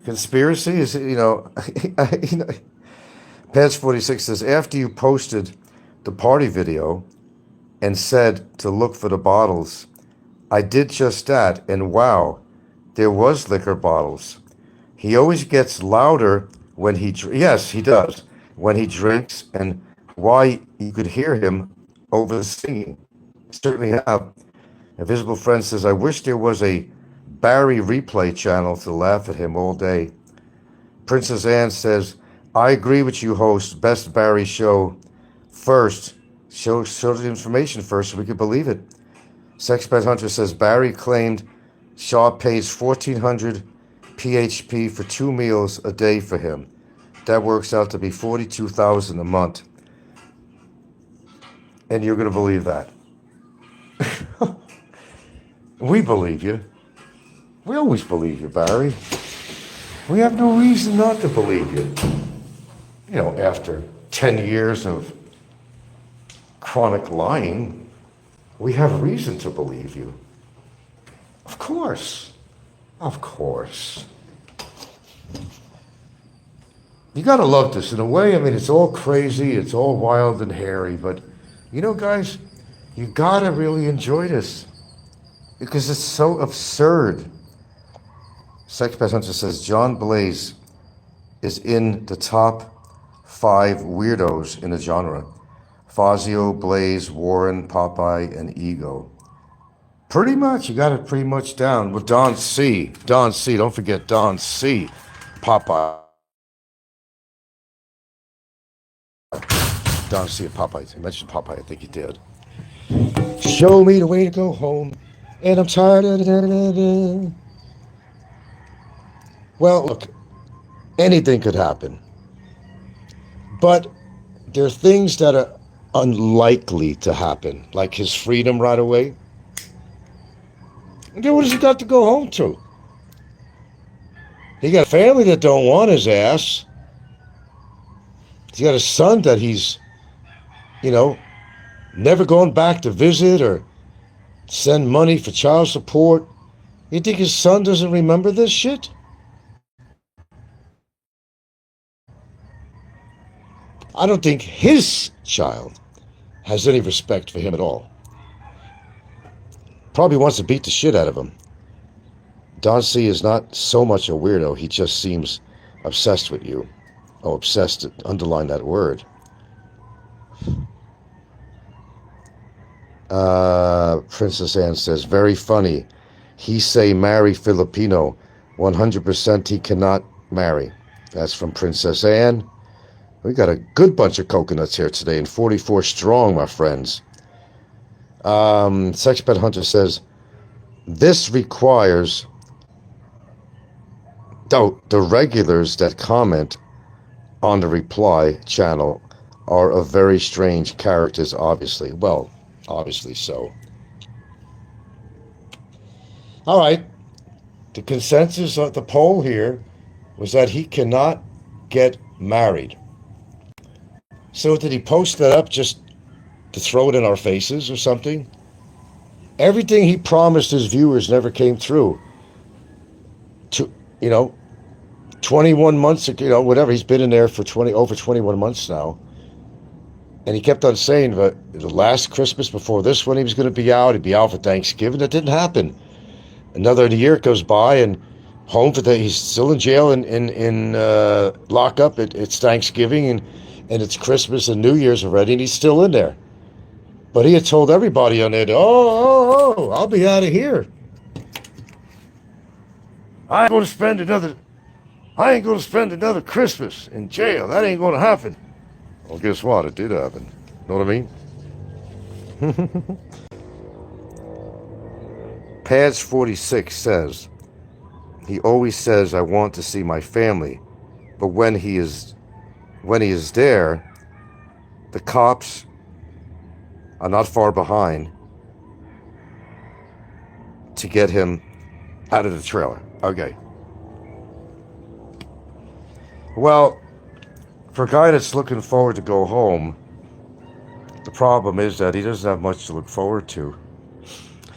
conspiracy? Is it, you know? Page 46 says, after you posted the party video and said to look for the bottles, I did just that, and wow, there was liquor bottles. He always gets louder when yes, he does, when he drinks, and why you could hear him over the singing. Certainly have. Invisible Friend says, I wish there was a Barry replay channel to laugh at him all day. Princess Anne says, I agree with you, host. Best Barry show first. Show the information first so we could believe it. Sexpert Hunter says, Barry claimed Shaw pays $1,400 PHP for 2 meals a day for him. That works out to be $42,000 a month. And you're going to believe that. We believe you. We always believe you, Barry. We have no reason not to believe you. You know, after 10 years of chronic lying, we have reason to believe you. Of course. Of course. You gotta love this in a way. I mean, it's all crazy, it's all wild and hairy, but you know, guys, you gotta really enjoy this because it's so absurd. Sex Pest Hunter says John Blaze is in the top 5 weirdos in the genre. Fazio, Blaze, Warren, Popeye, and Ego. Pretty much, you got it pretty much down. With Don C. Don C. Don't forget Don C. Popeye. Don C. Popeye. I mentioned Popeye. I think he did. Show me the way to go home, and I'm tired of it. Well, look, anything could happen. But there are things that are unlikely to happen, like his freedom right away. And then what has he got to go home to? He got a family that don't want his ass. He's got a son that he's, never going back to visit or send money for child support. You think his son doesn't remember this shit? I don't think his child has any respect for him at all. Probably wants to beat the shit out of him. Don C. is not so much a weirdo, he just seems obsessed with you. Oh, obsessed, underline that word. Princess Anne says, very funny. He say marry Filipino. 100% he cannot marry. That's from Princess Anne. We got a good bunch of coconuts here today, and 44 strong, my friends. Sex Pet Hunter says, this requires the regulars that comment on the reply channel are of very strange characters, obviously. Well, obviously so. All right. The consensus of the poll here was that he cannot get married. So did he post that up just to throw it in our faces or something? Everything he promised his viewers never came through. 21 months, whatever. He's been in there for over 21 months now. And he kept on saying that the last Christmas before this one, he was going to be out. He'd be out for Thanksgiving. That didn't happen. Another year goes by, and he's still in jail in lockup. It's Thanksgiving, and it's Christmas and New Year's already, and he's still in there. But he had told everybody on it, I'll be out of here. I ain't going to spend another Christmas in jail. That ain't going to happen. Well, guess what? It did happen. Know what I mean? Pads 46 says, he always says, I want to see my family. But when he is there, the cops are not far behind to get him out of the trailer. Okay. Well, for a guy that's looking forward to go home, the problem is that he doesn't have much to look forward to.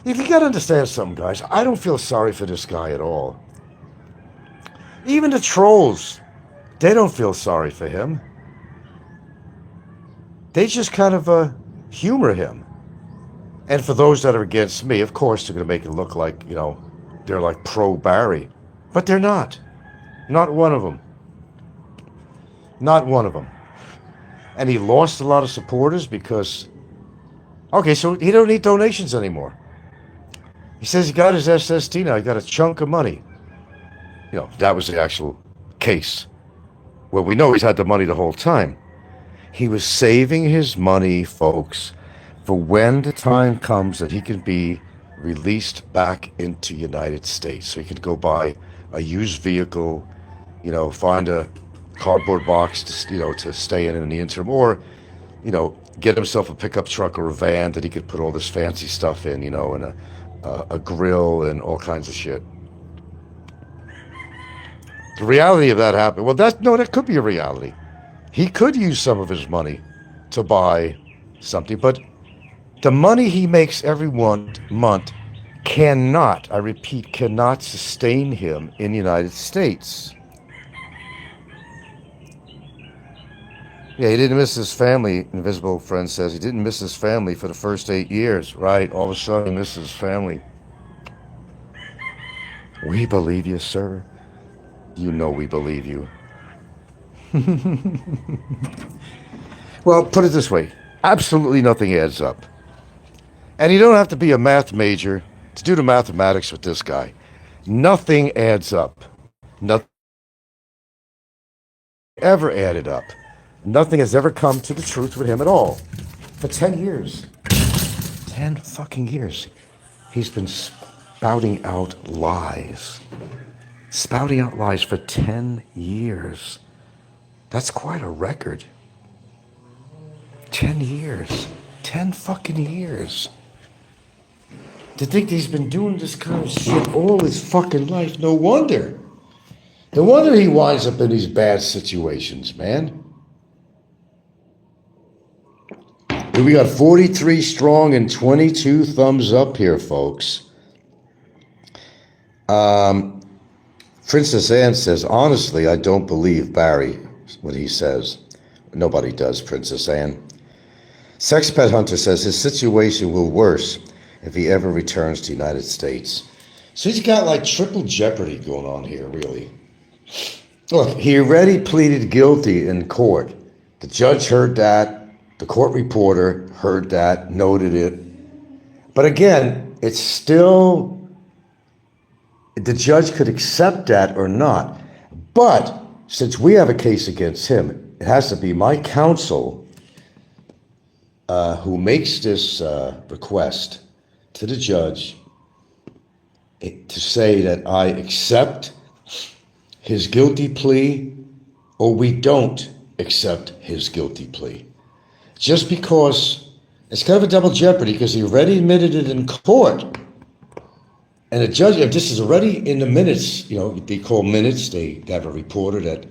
If you gotta understand something, guys, I don't feel sorry for this guy at all. Even the trolls, they don't feel sorry for him. They just kind of humor him. And for those that are against me, of course, they're going to make it look like, they're like pro-Barry. But they're not. Not one of them. Not one of them. And he lost a lot of supporters because, okay, so he don't need donations anymore. He says he got his SSD now. He got a chunk of money. That was the actual case. Well, we know he's had the money the whole time. He was saving his money, folks, for when the time comes that he can be released back into the United States. So he could go buy a used vehicle, find a cardboard box to stay in the interim, or, get himself a pickup truck or a van that he could put all this fancy stuff in, and a grill and all kinds of shit. The reality of that happened. Well, that could be a reality. He could use some of his money to buy something, but the money he makes every month cannot, I repeat, cannot sustain him in the United States. Yeah, he didn't miss his family, Invisible Friend says. He didn't miss his family for the first 8 years, right? All of a sudden, he misses his family. We believe you, sir. You know we believe you. Well, put it this way. Absolutely nothing adds up. And you don't have to be a math major to do the mathematics with this guy. Nothing adds up. Nothing ever added up. Nothing has ever come to the truth with him at all. For 10 years. 10 fucking years. He's been spouting out lies. Spouting out lies for 10 years. That's quite a record. 10 years. 10 fucking years. To think he's been doing this kind of shit all his fucking life. No wonder. No wonder he winds up in these bad situations, man. We got 43 strong and 22 thumbs up here, folks. Princess Anne says, honestly, I don't believe Barry when he says. Nobody does, Princess Anne. Sex Pet Hunter says his situation will worse if he ever returns to the United States. So he's got like triple jeopardy going on here, really. Look, he already pleaded guilty in court. The judge heard that. The court reporter heard that, noted it. But again, it's still, the judge could accept that or not. But since we have a case against him, it has to be my counsel who makes this request to the judge to say that I accept his guilty plea or we don't accept his guilty plea. Just because it's kind of a double jeopardy because he already admitted it in court. And the judge, if this is already in the minutes, they call minutes, they have a reporter that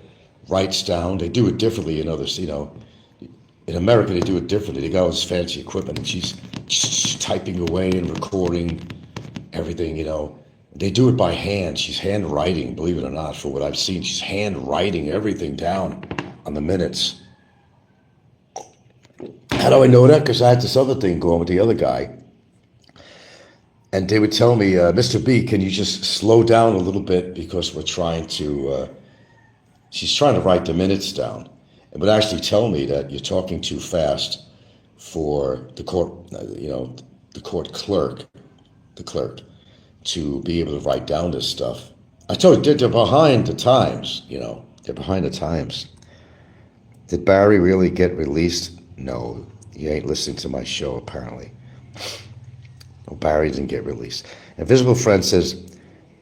writes down, they do it differently in others, in America they do it differently. They got all this fancy equipment and she's typing away and recording everything, They do it by hand. She's handwriting, believe it or not, for what I've seen. She's handwriting everything down on the minutes. How do I know that? Because I had this other thing going with the other guy. And they would tell me, Mr. B, can you just slow down a little bit because we're trying to, she's trying to write the minutes down. It would actually tell me that you're talking too fast for the court, the court clerk, to be able to write down this stuff. I told you, they're behind the times, they're behind the times. Did Barry really get released? No, you ain't listening to my show, apparently. No, Barry didn't get released. Invisible Friend says,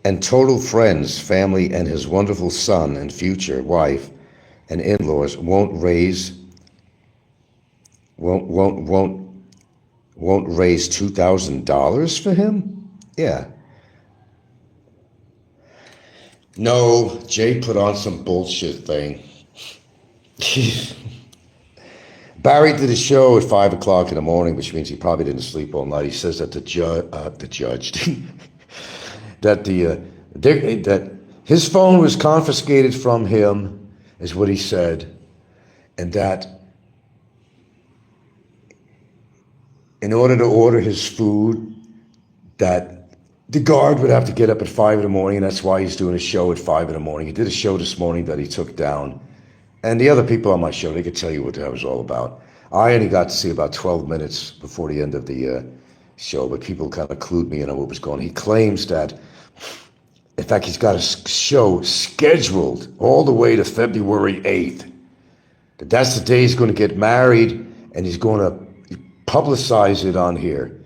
and total friends, family, and his wonderful son and future wife and in-laws won't won't raise $2,000 for him? Yeah. No, Jay put on some bullshit thing. Barry did a show at 5 o'clock in the morning, which means he probably didn't sleep all night. He says that the judge, that his phone was confiscated from him, is what he said, and that in order to order his food, that the guard would have to get up at 5 in the morning, and that's why he's doing a show at 5 in the morning. He did a show this morning that he took down. And the other people on my show, they could tell you what that was all about. I only got to see about 12 minutes before the end of the show, but people kind of clued me in on what was going on. He claims that, in fact, he's got a show scheduled all the way to February 8th. That's the day he's going to get married, and he's going to publicize it on here.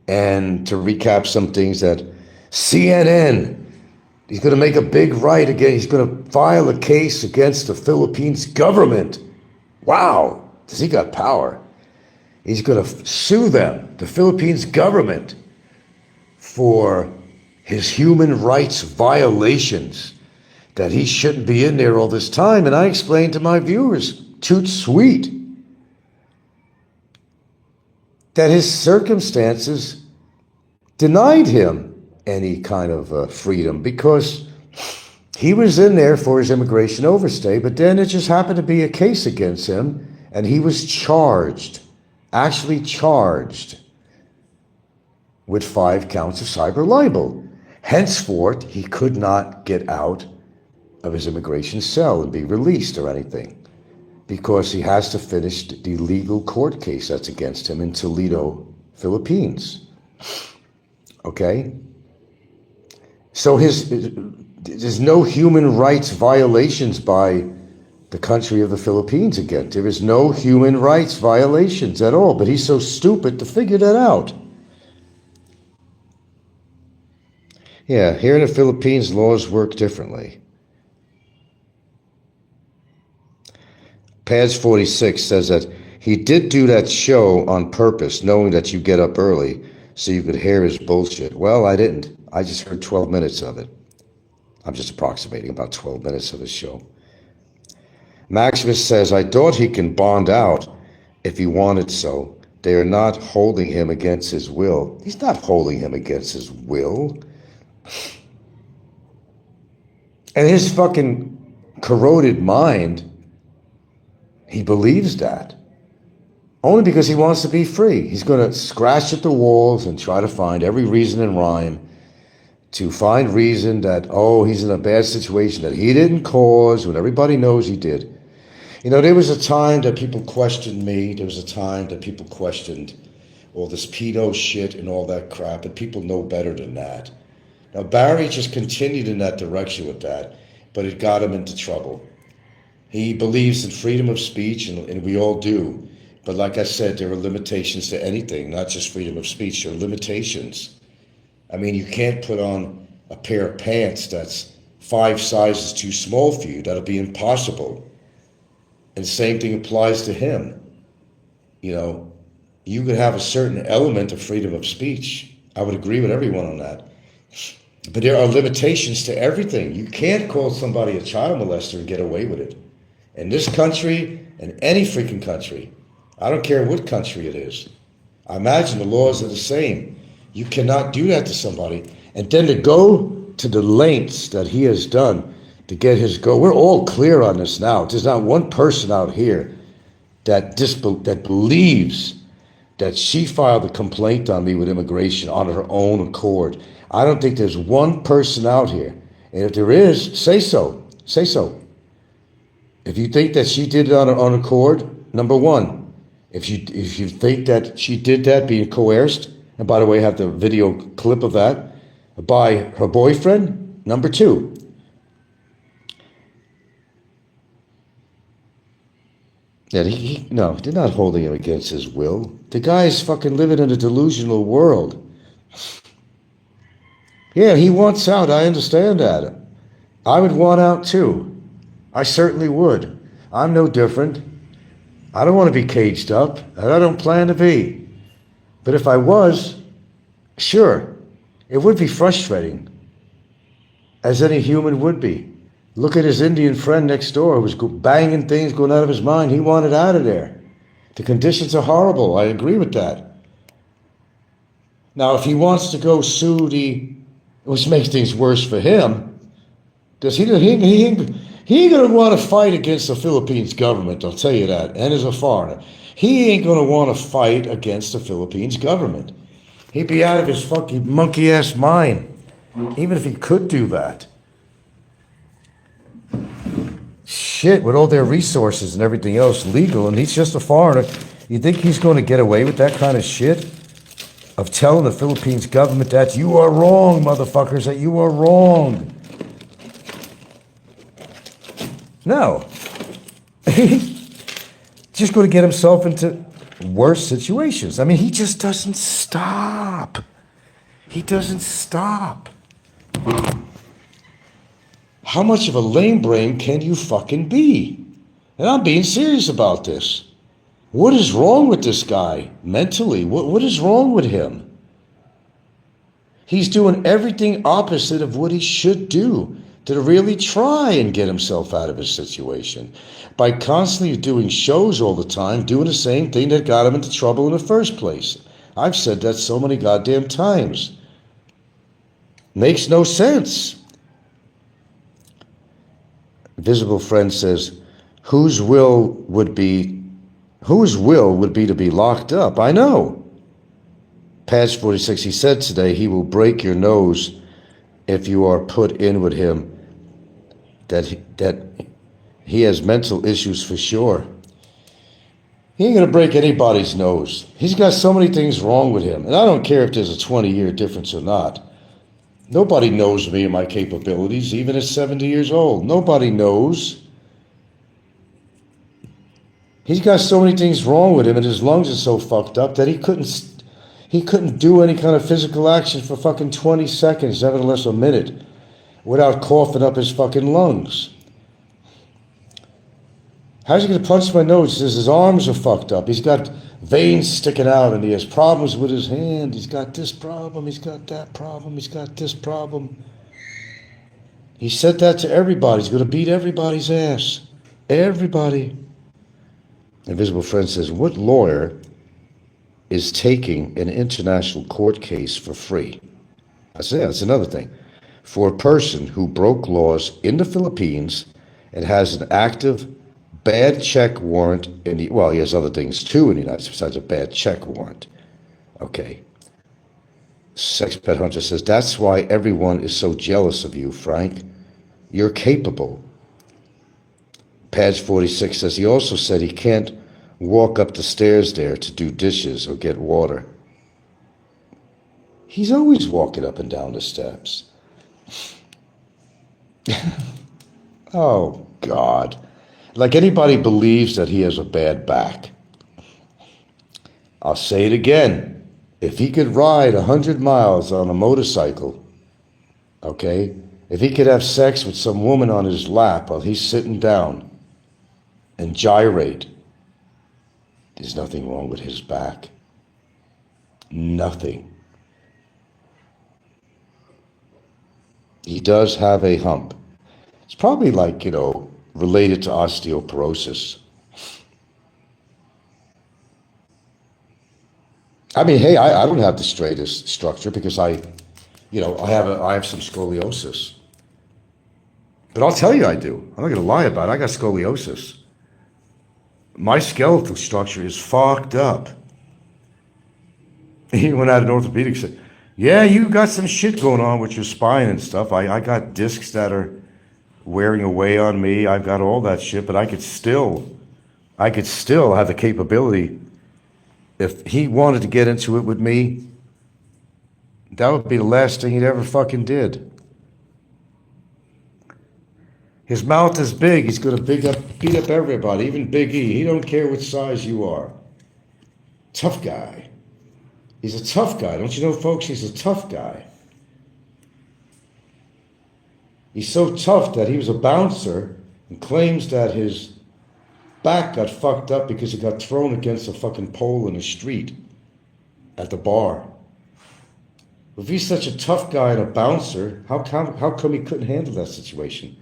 And to recap some things, that CNN, he's going to make a big right again. He's going to file a case against the Philippines government. Wow, does he got power? He's going to sue them, the Philippines government, for his human rights violations, that he shouldn't be in there all this time. And I explained to my viewers, toot sweet, that his circumstances denied him any kind of freedom, because he was in there for his immigration overstay, but then it just happened to be a case against him, and he was charged, actually charged, with 5 counts of cyber libel. Henceforth, he could not get out of his immigration cell and be released or anything, because he has to finish the legal court case that's against him in Toledo, Philippines. Okay? So there's no human rights violations by the country of the Philippines again. There is no human rights violations at all, but he's so stupid to figure that out. Yeah, here in the Philippines, laws work differently. Pads 46 says that he did do that show on purpose, knowing that you get up early so you could hear his bullshit. Well, I didn't. I just heard 12 minutes of it. I'm just approximating about 12 minutes of his show. Maximus says, I thought he can bond out if he wanted so. They are not holding him against his will. He's not holding him against his will. And his fucking corroded mind, he believes that. Only because he wants to be free. He's going to scratch at the walls and try to find every reason and rhyme to find reason that, oh, he's in a bad situation that he didn't cause when everybody knows he did. You know, there was a time that people questioned me. There was a time that people questioned all this pedo shit and all that crap, and people know better than that. Now, Barry just continued in that direction with that, but it got him into trouble. He believes in freedom of speech, and we all do. But like I said, there are limitations to anything, not just freedom of speech. There are limitations. I mean, you can't put on a pair of pants that's 5 sizes too small for you. That'll be impossible. And the same thing applies to him. You know, you could have a certain element of freedom of speech. I would agree with everyone on that. But there are limitations to everything. You can't call somebody a child molester and get away with it. In this country, and any freaking country, I don't care what country it is, I imagine the laws are the same. You cannot do that to somebody. And then to go to the lengths that he has done to get his go. We're all clear on this now. There's not one person out here that believes that she filed a complaint on me with immigration on her own accord. I don't think there's one person out here. And if there is, say so. Say so. If you think that she did it on her own accord, number one, if you think that she did that being coerced, and by the way, I have the video clip of that, by her boyfriend, number two. Yeah, no, they're not holding him against his will. The guy's fucking living in a delusional world. Yeah, he wants out. I understand that. I would want out too. I certainly would. I'm no different. I don't want to be caged up, and I don't plan to be. But if I was, sure, it would be frustrating, as any human would be. Look at his Indian friend next door who was banging things, going out of his mind. He wanted out of there. The conditions are horrible. I agree with that. Now, if he wants to go sue which makes things worse for him, because he ain't going to want to fight against the Philippines government, I'll tell you that, and as a foreigner. He ain't going to want to fight against the Philippines government. He'd be out of his fucking monkey-ass mind, even if he could do that. Shit, with all their resources and everything else legal, and he's just a foreigner, you think he's going to get away with that kind of shit? Of telling the Philippines government that you are wrong, motherfuckers, that you are wrong. No. Just going to get himself into worse situations. I mean, he just doesn't stop. He doesn't stop. How much of a lame brain can you fucking be? And I'm being serious about this. What is wrong with this guy mentally? What is wrong with him? He's doing everything opposite of what he should do to really try and get himself out of his situation by constantly doing shows all the time, doing the same thing that got him into trouble in the first place. I've said that so many goddamn times. Makes no sense. Visible Friend says, whose will would be to be locked up? I know. Patch 46, he said today he will break your nose if you are put in with him, that he has mental issues for sure. He ain't going to break anybody's nose. He's got so many things wrong with him. And I don't care if there's a 20-year difference or not. Nobody knows me and my capabilities, even at 70 years old. Nobody knows. He's got so many things wrong with him, and his lungs are so fucked up that he couldn't do any kind of physical action for fucking 20 seconds, nevertheless a minute, without coughing up his fucking lungs. How's he going to punch my nose? He says his arms are fucked up. He's got veins sticking out, and he has problems with his hand. He's got this problem. He's got that problem. He's got this problem. He said that to everybody. He's going to beat everybody's ass. Everybody. Invisible Friend says, what lawyer is taking an international court case for free? I say that's another thing. For a person who broke laws in the Philippines and has an active bad check warrant he has other things too in the United States besides a bad check warrant. Okay. Sex Pet Hunter says, that's why everyone is so jealous of you, Frank. You're capable. Patch 46 says, he also said he can't walk up the stairs there to do dishes or get water. He's always walking up and down the steps. Oh, God. Like anybody believes that he has a bad back. I'll say it again. If he could ride 100 miles on a motorcycle, okay, if he could have sex with some woman on his lap while he's sitting down and gyrate, there's nothing wrong with his back. Nothing. He does have a hump. It's probably like, related to osteoporosis. I mean, hey, I don't have the straightest structure because I have some scoliosis. But I'll tell you I do. I'm not going to lie about it. I got scoliosis. My skeletal structure is fucked up. He went out an orthopedic and said, yeah, you got some shit going on with your spine and stuff. I got discs that are wearing away on me. I've got all that shit, but I could still have the capability. If he wanted to get into it with me, that would be the last thing he'd ever fucking did. His mouth is big. He's going to beat up everybody, even Big E. He don't care what size you are. Tough guy. He's a tough guy. Don't you know, folks? He's a tough guy. He's so tough that he was a bouncer and claims that his back got fucked up because he got thrown against a fucking pole in the street. at the bar. If he's such a tough guy and a bouncer, how come he couldn't handle that situation?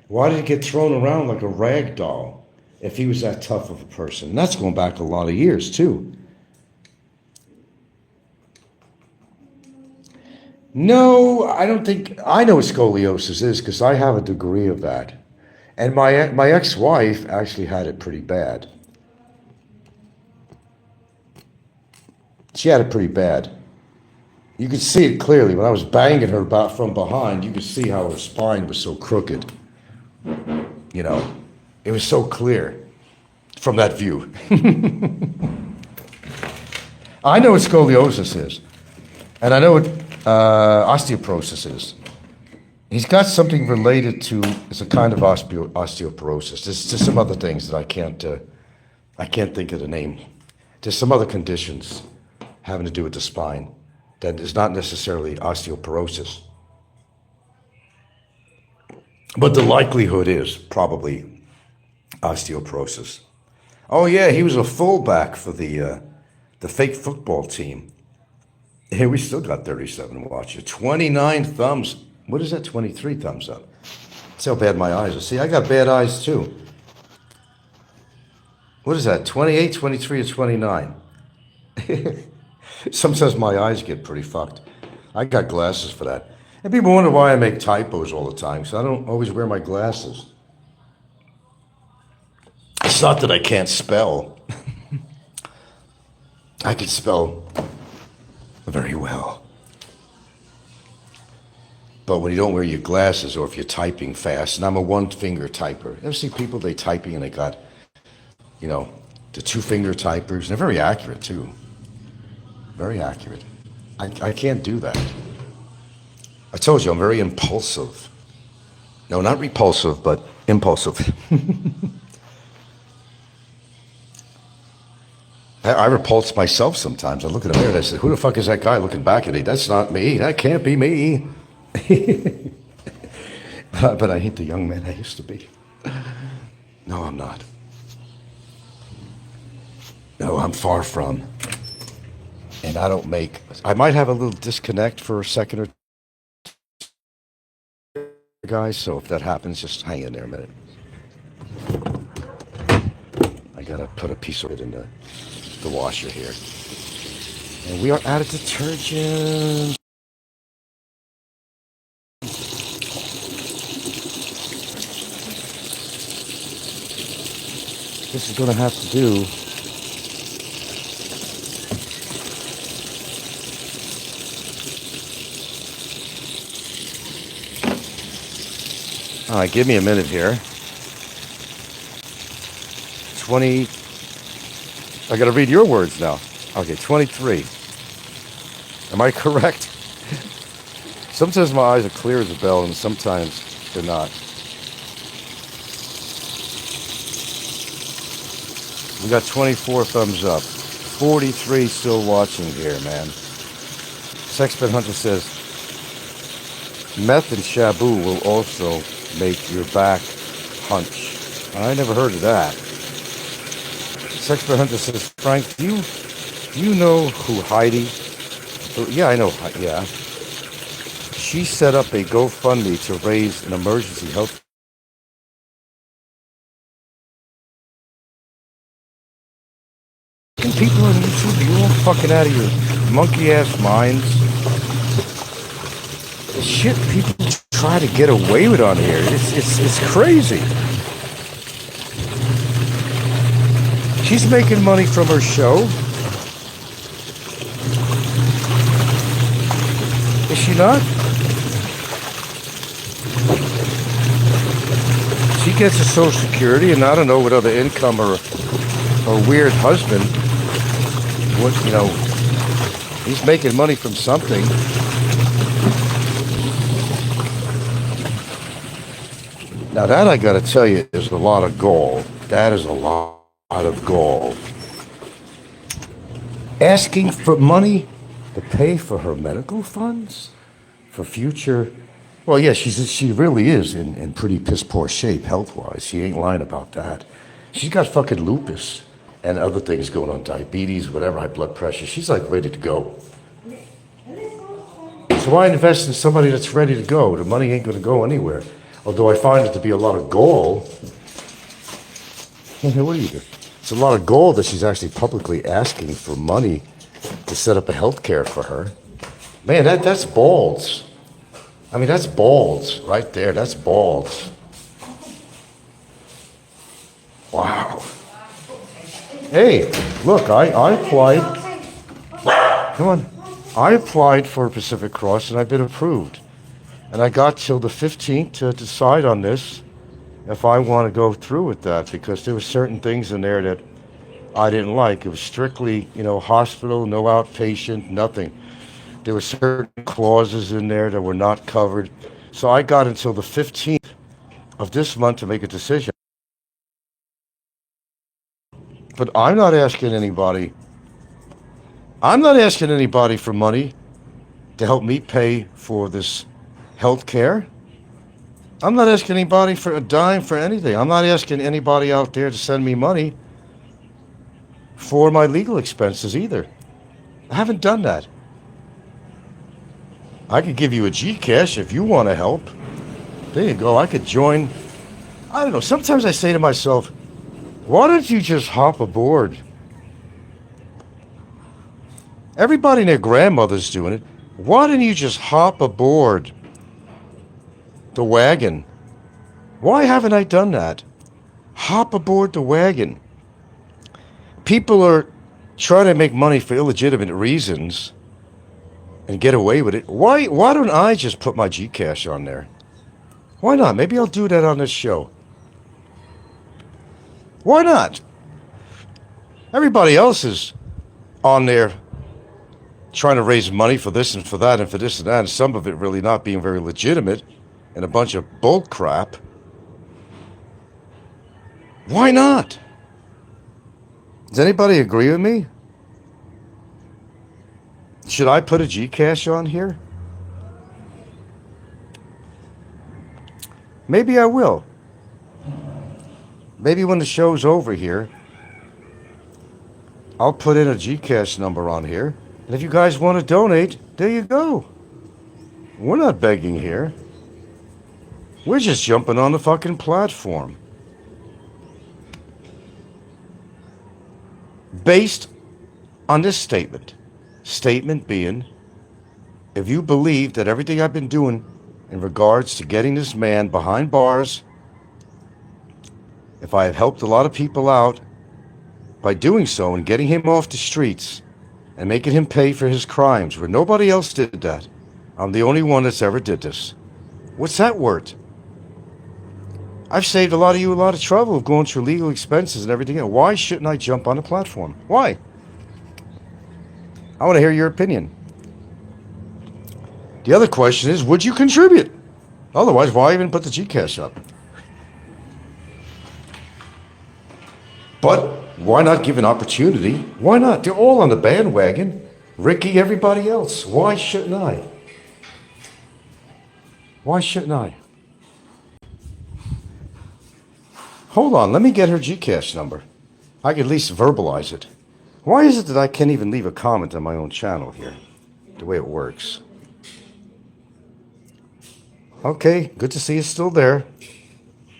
Why did he get thrown around like a rag doll if he was that tough of a person? And that's going back a lot of years, too. No, I don't think, I know what scoliosis is because I have a degree of that. And my ex-wife actually had it pretty bad. She had it pretty bad. You could see it clearly. When I was banging her about from behind, you could see how her spine was so crooked. You know, it was so clear from that view. I know what scoliosis is. And I know what osteoporosis is. He's got something related to, it's a kind of osteoporosis. There's just some other things that I can't think of the name. There's some other conditions having to do with the spine that is not necessarily osteoporosis. But the likelihood is probably osteoporosis. Oh yeah, he was a fullback for the fake football team. Hey, we still got 37 watches. 29 thumbs. What is that? 23 thumbs up. That's how bad my eyes are. See, I got bad eyes too. What is that? 28, 23, or 29? Sometimes my eyes get pretty fucked. I got glasses for that. And people wonder why I make typos all the time, because I don't always wear my glasses. It's not that I can't spell. I can spell very well. But when you don't wear your glasses or if you're typing fast, and I'm a one-finger typer. You ever see people, they typing and they got, you know, the two-finger typers? They're very accurate, too. Very accurate. I can't do that. I told you, I'm very impulsive. No, not repulsive, but impulsive. I repulse myself sometimes. I look in the mirror and I say, who the fuck is that guy looking back at me? That's not me. That can't be me. But I ain't the young man I used to be. No, I'm not. No, I'm far from. And I don't make... I might have a little disconnect for a second or two, guys, so if that happens, just hang in there a minute. I gotta put a piece of it in the washer here. And we are out of detergent. This is gonna have to do. All right, give me a minute here. 20. I got to read your words now. Okay, 23. Am I correct? Sometimes my eyes are clear as a bell, and sometimes they're not. We got 24 thumbs up. 43 still watching here, man. Sexpert Hunter says, meth and shabu will also make your back hunch. I never heard of that. Sexpert Hunter says, Frank, do you know who Heidi? Yeah, I know. Yeah. She set up a GoFundMe to raise an emergency health. And people on YouTube, you all fucking out of your monkey ass minds. The shit people try to get away with on here, it's crazy. She's making money from her show. Is she not? She gets a Social Security, and I don't know what other income or weird husband. What, you know, he's making money from something. Now that I gotta tell you is a lot of gold. That is a lot of gold. Asking for money to pay for her medical funds for future. Well, yeah, she really is in pretty piss poor shape health wise. She ain't lying about that. She's got fucking lupus, and other things going on, diabetes, whatever, high blood pressure. She's like ready to go. So why invest in somebody that's ready to go? The money ain't going to go anywhere. Although I find it to be a lot of gall. What do you do? It's a lot of gall that she's actually publicly asking for money to set up a health care for her. Man, that's balls. I mean, that's balls right there. That's balls. Wow. Hey, look, I applied. Come on. I applied for Pacific Cross and I've been approved. And I got till the 15th to decide on this if I want to go through with that, because there were certain things in there that I didn't like. It was strictly, hospital, no outpatient, nothing. There were certain clauses in there that were not covered. So I got until the 15th of this month to make a decision. But I'm not asking anybody for money to help me pay for this health care. I'm not asking anybody for a dime for anything. I'm not asking anybody out there to send me money for my legal expenses either. I haven't done that. I could give you a Gcash if you want to help. There you go. I could join. I don't know. Sometimes I say to myself, why don't you just hop aboard? Everybody and their grandmother's doing it. Why don't you just hop aboard the wagon? Why haven't I done that? Hop aboard the wagon. People are trying to make money for illegitimate reasons and get away with it. Why don't I just put my Gcash on there? Why not? Maybe I'll do that on this show. Why not? Everybody else is on there trying to raise money for this and for that and for this and that, and some of it really not being very legitimate and a bunch of bull crap. Why not? Does anybody agree with me? Should I put a Gcash on here? Maybe I will. Maybe when the show's over here, I'll put in a Gcash number on here. And if you guys want to donate, there you go. We're not begging here. We're just jumping on the fucking platform. Based on this statement. Statement being, if you believe that everything I've been doing in regards to getting this man behind bars, if I have helped a lot of people out by doing so and getting him off the streets and making him pay for his crimes where nobody else did that, I'm the only one that's ever did this. What's that worth? I've saved a lot of you a lot of trouble of going through legal expenses and everything else. Why shouldn't I jump on the platform? Why? I want to hear your opinion. The other question is, would you contribute? Otherwise, why even put the Gcash up? But why not give an opportunity? Why not? They're all on the bandwagon. Ricky, everybody else. Why shouldn't I? Why shouldn't I? Hold on, let me get her Gcash number. I can at least verbalize it. Why is it that I can't even leave a comment on my own channel here? The way it works. Okay, good to see you still there,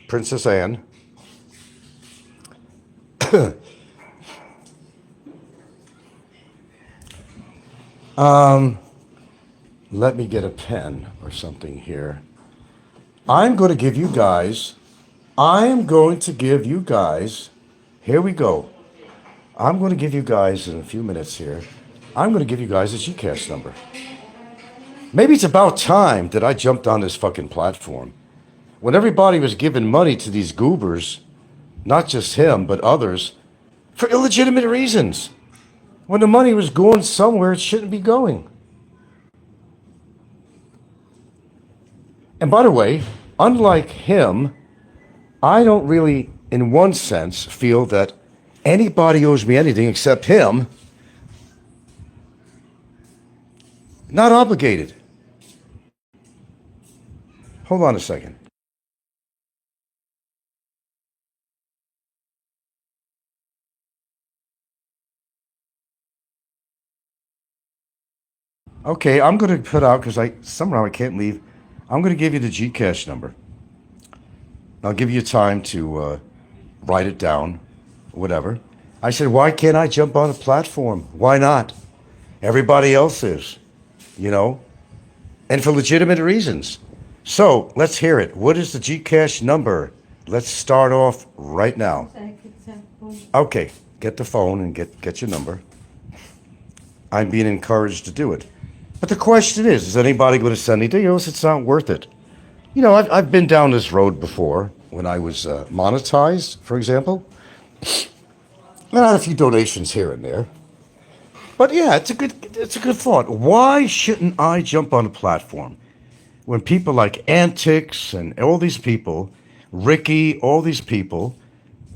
Princess Anne. Let me get a pen or something here. I'm going to give you guys, here we go. I'm going to give you guys in a few minutes here, I'm going to give you guys a Gcash number. Maybe it's about time that I jumped on this fucking platform. When everybody was giving money to these goobers, not just him, but others, for illegitimate reasons. When the money was going somewhere it shouldn't be going. And by the way, unlike him, I don't really, in one sense, feel that anybody owes me anything except him. Not obligated. Hold on a second. Okay, I'm going to put out, because somehow I can't leave. I'm going to give you the Gcash number. I'll give you time to write it down, whatever. I said, why can't I jump on a platform? Why not? Everybody else is, you know, and for legitimate reasons. So let's hear it. What is the Gcash number? Let's start off right now. Okay, get the phone and get your number. I'm being encouraged to do it. But the question is anybody going to send anything else? It's not worth it. You know, I've been down this road before when I was monetized, for example. I had a few donations here and there. But yeah, it's a good thought. Why shouldn't I jump on a platform when people like Antics and all these people, Ricky, all these people,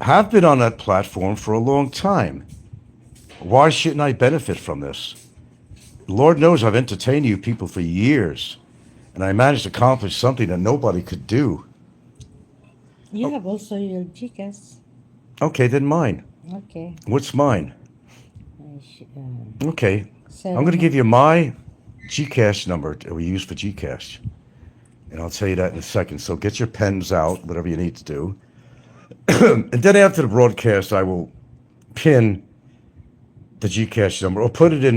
have been on that platform for a long time? Why shouldn't I benefit from this? Lord knows I've entertained you people for years, and I managed to accomplish something that nobody could do. You have also your Gcash. Okay, then mine. Okay. What's mine? Okay, I'm going to Seven. give you my Gcash number that we use for Gcash. And I'll tell you that in a second. So get your pens out, whatever you need to do. And then after the broadcast, I will pin the Gcash number or put it in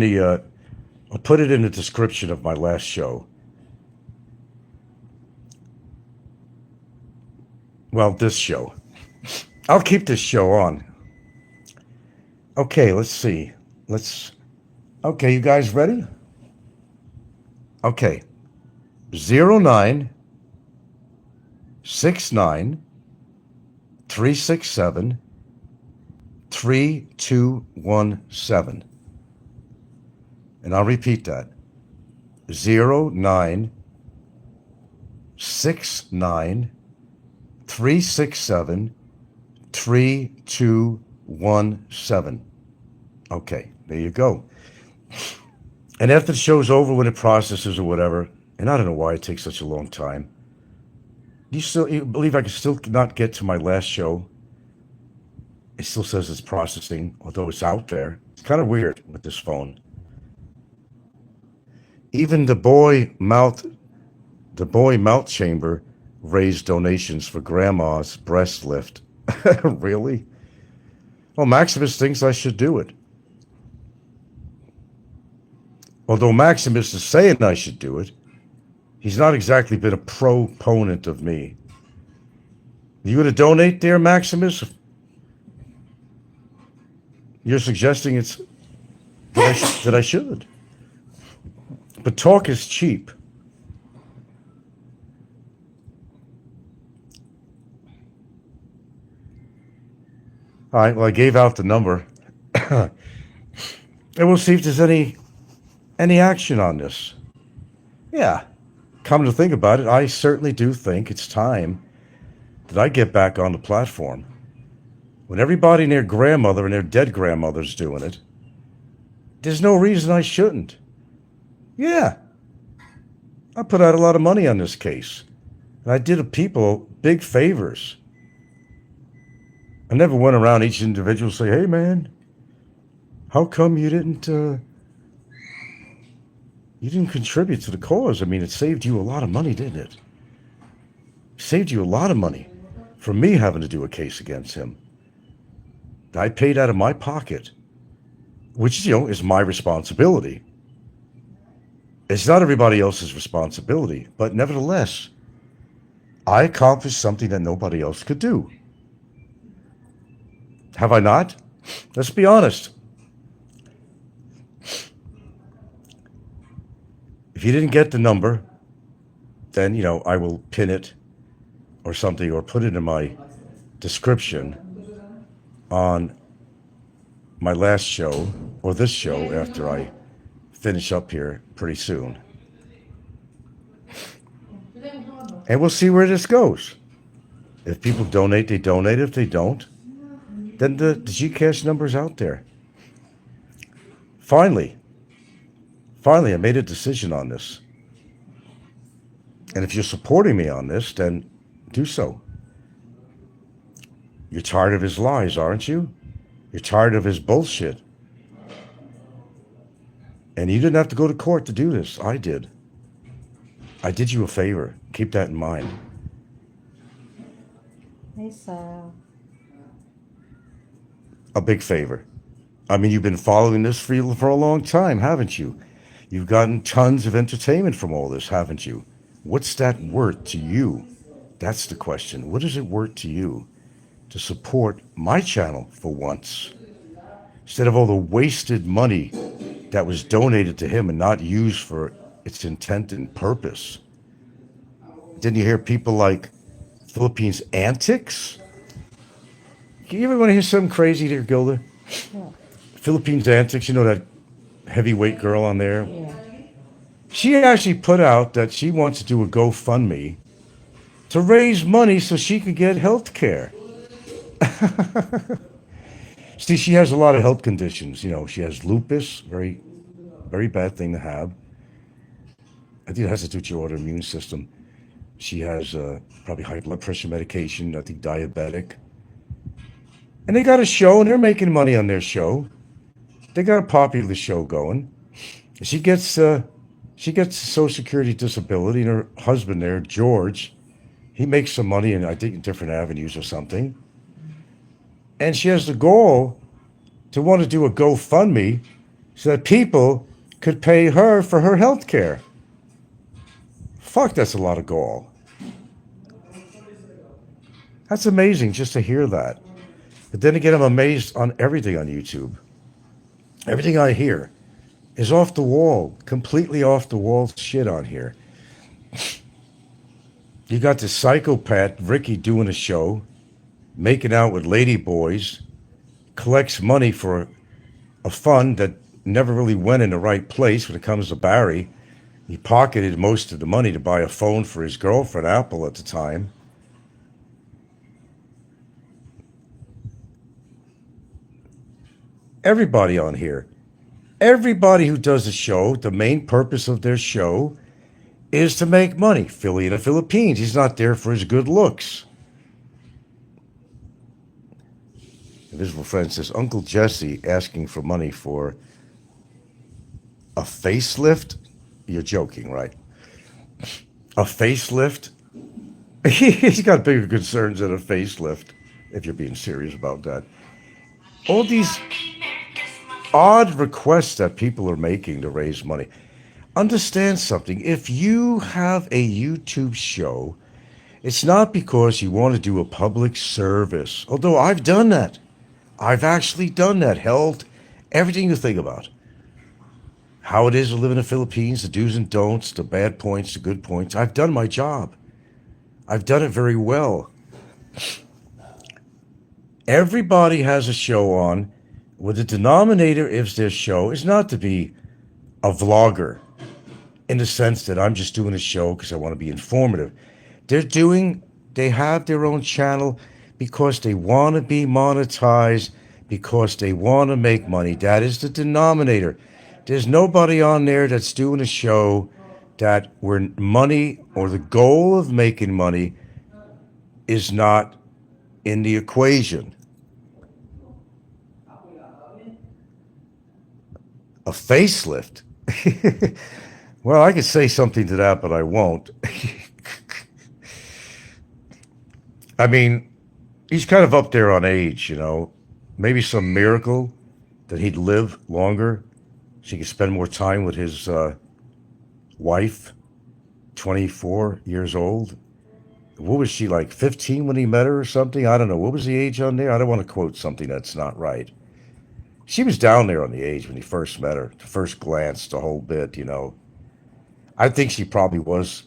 the description of my last show. Well, this show. I'll keep this show on. Okay, let's see. Okay, you guys ready? Okay. 0969 367 3217. And I'll repeat that. 0969 367 3217. Okay, there you go. And after the show's over, when it processes or whatever, and I don't know why it takes such a long time, you believe I can still not get to my last show? It still says it's processing, although it's out there. It's kind of weird with this phone. Even the boy mouth chamber raised donations for grandma's breast lift. Really? Well, Maximus thinks I should do it. Although Maximus is saying I should do it, he's not exactly been a proponent of me. You going to donate there, Maximus? You're suggesting that I should. But talk is cheap. All right, well, I gave out the number. And we'll see if there's any action on this. Yeah, come to think about it, I certainly do think it's time that I get back on the platform. When everybody and their grandmother and their dead grandmother's doing it, there's no reason I shouldn't. Yeah, I put out a lot of money on this case. And I did people big favors. I never went around each individual and say, hey, man, how come you didn't contribute to the cause? I mean, it saved you a lot of money, didn't it? It saved you a lot of money from me having to do a case against him. I paid out of my pocket, which, is my responsibility. It's not everybody else's responsibility, but nevertheless, I accomplished something that nobody else could do. Have I not? Let's be honest. If you didn't get the number, then, I will pin it or something or put it in my description on my last show or this show after I finish up here pretty soon. And we'll see where this goes. If people donate, they donate. If they don't, then the Gcash number's out there. Finally, I made a decision on this. And if you're supporting me on this, then do so. You're tired of his lies, aren't you? You're tired of his bullshit. And you didn't have to go to court to do this. I did. I did you a favor. Keep that in mind. Hey, Sal. A big favor. I mean, you've been following this for a long time, haven't you? You've gotten tons of entertainment from all this, haven't you? What's that worth to you? That's the question. What is it worth to you to support my channel for once? Instead of all the wasted money that was donated to him and not used for its intent and purpose. Didn't you hear people like Philippines Antics? You ever want to hear something crazy there, Gilda? Yeah. Philippines Antics, you know that heavyweight girl on there? Yeah. She actually put out that she wants to do a GoFundMe to raise money so she could get health care. See, she has a lot of health conditions. You know, she has lupus, very, very bad thing to have. I think it has to do with your autoimmune system. She has probably high blood pressure medication, I think diabetic. And they got a show, and they're making money on their show. They got a popular show going. She gets Social Security disability, and her husband there, George, he makes some money in, I think, in different avenues or something. And she has the goal to want to do a GoFundMe so that people could pay her for her health care. Fuck, that's a lot of gall. That's amazing just to hear that. But then again, I'm amazed on everything on YouTube. Everything I hear is off the wall, completely off the wall shit on here. You got this psychopath, Ricky, doing a show, making out with lady boys, collects money for a fund that never really went in the right place when it comes to Barry. He pocketed most of the money to buy a phone for his girlfriend, Apple, at the time. Everybody on here, everybody who does a show, the main purpose of their show is to make money. Philly in the Philippines, he's not there for his good looks. Invisible Friend says, Uncle Jesse asking for money for a facelift? You're joking, right? A facelift? He's got bigger concerns than a facelift, if you're being serious about that. All these odd requests that people are making to raise money. Understand something. If you have a YouTube show, it's not because you want to do a public service. Although I've done that. I've actually done that. Held everything you think about. How it is to live in the Philippines, the do's and don'ts, the bad points, the good points. I've done my job. I've done it very well. Everybody has a show on where the denominator of their show is not to be a vlogger in the sense that I'm just doing a show because I want to be informative. They have their own channel because they want to be monetized, because they want to make money. That is the denominator. There's nobody on there that's doing a show that where money or the goal of making money is not in the equation. A facelift? Well, I could say something to that, but I won't. I mean, he's kind of up there on age, you know. Maybe some miracle that he'd live longer so he could spend more time with his wife, 24 years old. What was she, like 15 when he met her or something? I don't know. What was the age on there? I don't want to quote something that's not right. She was down there on the age when he first met her, the first glance, the whole bit, you know. I think she probably was,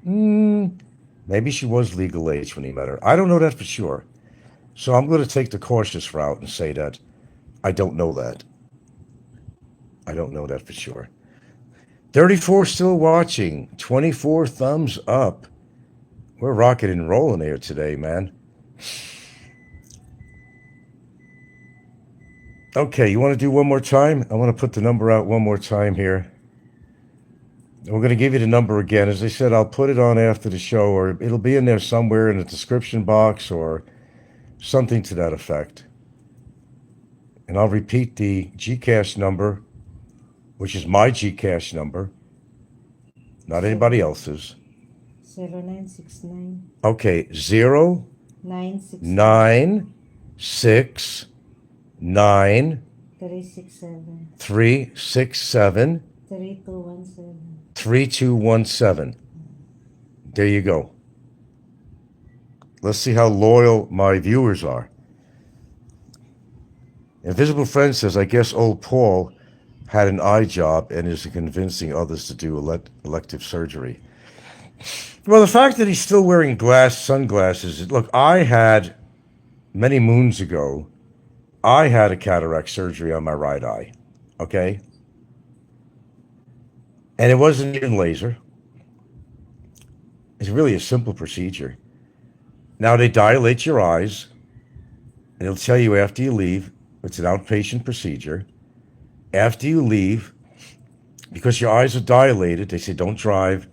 maybe she was legal age when he met her. I don't know that for sure. So I'm going to take the cautious route and say that I don't know that. I don't know that for sure. 34 still watching, 24 thumbs up. We're rocking and rolling here today, man. Okay, you want to do one more time? I want to put the number out one more time here. We're going to give you the number again. As I said, I'll put it on after the show, or it'll be in there somewhere in the description box or something to that effect. And I'll repeat the GCash number which is my GCash number, not anybody else's. 0969 Okay, 0 969 9 6 9 367 367 3217. 3217. There you go. Let's see how loyal my viewers are. Invisible Friend says, I guess old Paul had an eye job and is convincing others to do elective surgery. Well, the fact that he's still wearing sunglasses, look, I had, many moons ago, I had a cataract surgery on my right eye, okay? And it wasn't even laser. It's really a simple procedure. Now they dilate your eyes, and it'll tell you after you leave, it's an outpatient procedure. After you leave, because your eyes are dilated, they say don't drive.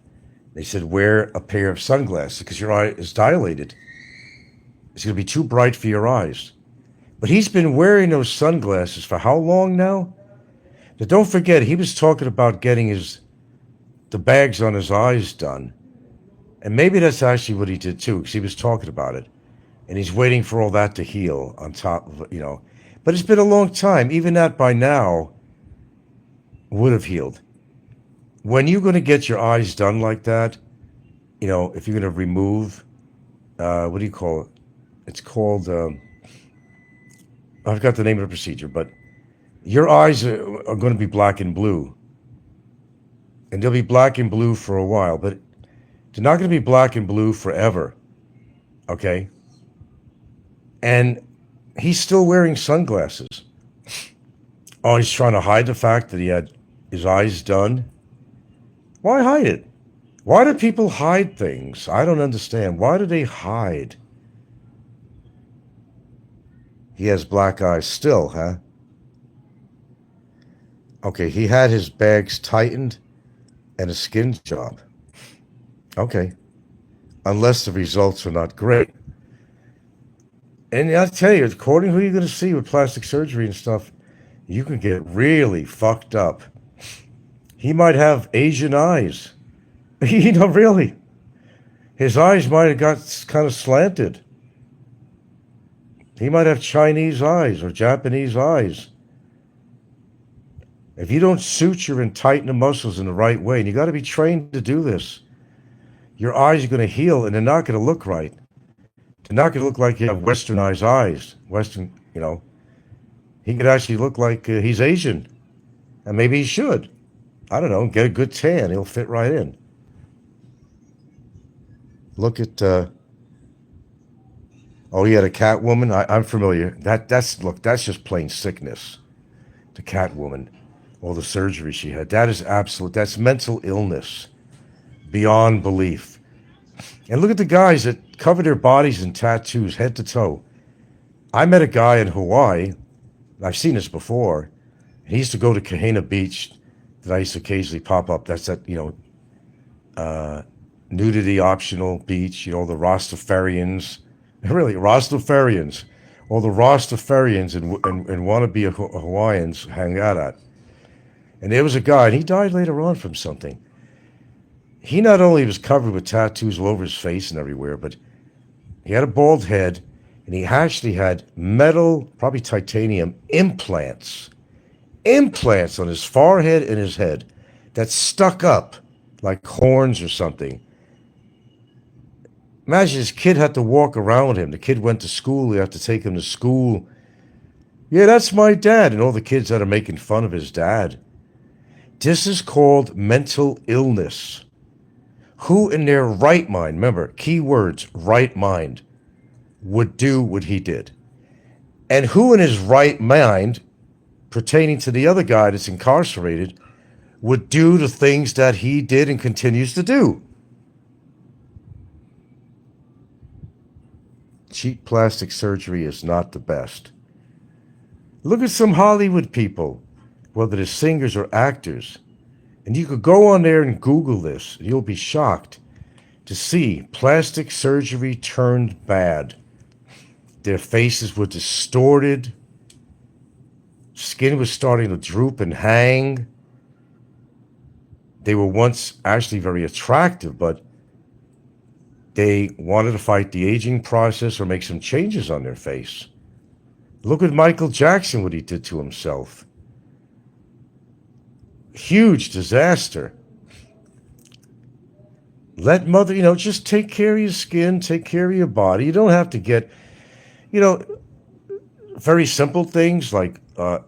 They said wear a pair of sunglasses because your eye is dilated. It's going to be too bright for your eyes. But he's been wearing those sunglasses for how long now? Now don't forget, he was talking about getting the bags on his eyes done. And maybe that's actually what he did too, because he was talking about it. And he's waiting for all that to heal on top of, But it's been a long time. Even that by now would have healed. When you're going to get your eyes done like that, if you're going to remove, what do you call it? It's called, I've got the name of the procedure, but your eyes are going to be black and blue. And they'll be black and blue for a while, but they're not going to be black and blue forever. Okay? And he's still wearing sunglasses. Oh, he's trying to hide the fact that he had his eyes done. Why hide it? Why do people hide things? I don't understand. Why do they hide? He has black eyes still, huh? Okay, he had his bags tightened and a skin job. Okay. Unless the results are not great. And I'll tell you, according to who you're going to see with plastic surgery and stuff, you can get really fucked up. He might have Asian eyes. Really. His eyes might have got kind of slanted. He might have Chinese eyes or Japanese eyes. If you don't suture and tighten the muscles in the right way, and you got to be trained to do this, your eyes are going to heal and they're not going to look right. They're not going to look like you have westernized eyes. He could actually look like he's Asian. And maybe he should. I don't know, get a good tan. He'll fit right in. Look at, he had a Catwoman. I'm familiar. That's just plain sickness. The Catwoman. All the surgery she had. That's mental illness. Beyond belief. And look at the guys that cover their bodies in tattoos, head to toe. I met a guy in Hawaii. I've seen this before. He used to go to Kahina Beach that I used to occasionally pop up. That's that, nudity optional beach, the Rastafarians. Really, Rastafarians. All the Rastafarians and wannabe Hawaiians hang out at. And there was a guy, and he died later on from something. He not only was covered with tattoos all over his face and everywhere, but he had a bald head, and he actually had metal, probably titanium, implants on his forehead and his head that stuck up like horns or something. Imagine his kid had to walk around with him. The kid went to school. He had to take him to school. Yeah, that's my dad. And all the kids that are making fun of his dad. This is called mental illness. Who in their right mind, remember, key words, right mind, would do what he did? And who in his right mind, pertaining to the other guy that's incarcerated, would do the things that he did and continues to do? Cheap plastic surgery is not the best. Look at some Hollywood people, whether they're singers or actors. And you could go on there and Google this, and you'll be shocked to see plastic surgery turned bad. Their faces were distorted. Skin was starting to droop and hang. They were once actually very attractive, but they wanted to fight the aging process or make some changes on their face. Look at Michael Jackson, what he did to himself. Huge disaster. Let mother, just take care of your skin, take care of your body. You don't have to get, you know, very simple things like, I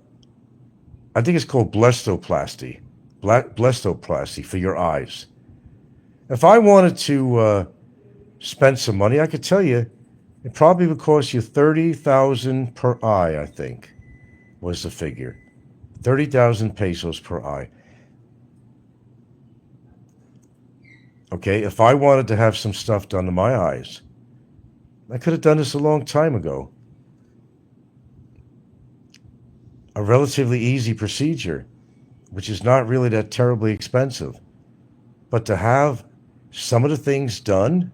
think it's called blestoplasty. Blestoplasty for your eyes. If I wanted to spend some money, I could tell you it probably would cost you 30,000 per eye, I think, was the figure. 30,000 pesos per eye. Okay, if I wanted to have some stuff done to my eyes, I could have done this a long time ago. A relatively easy procedure, which is not really that terribly expensive. But to have some of the things done,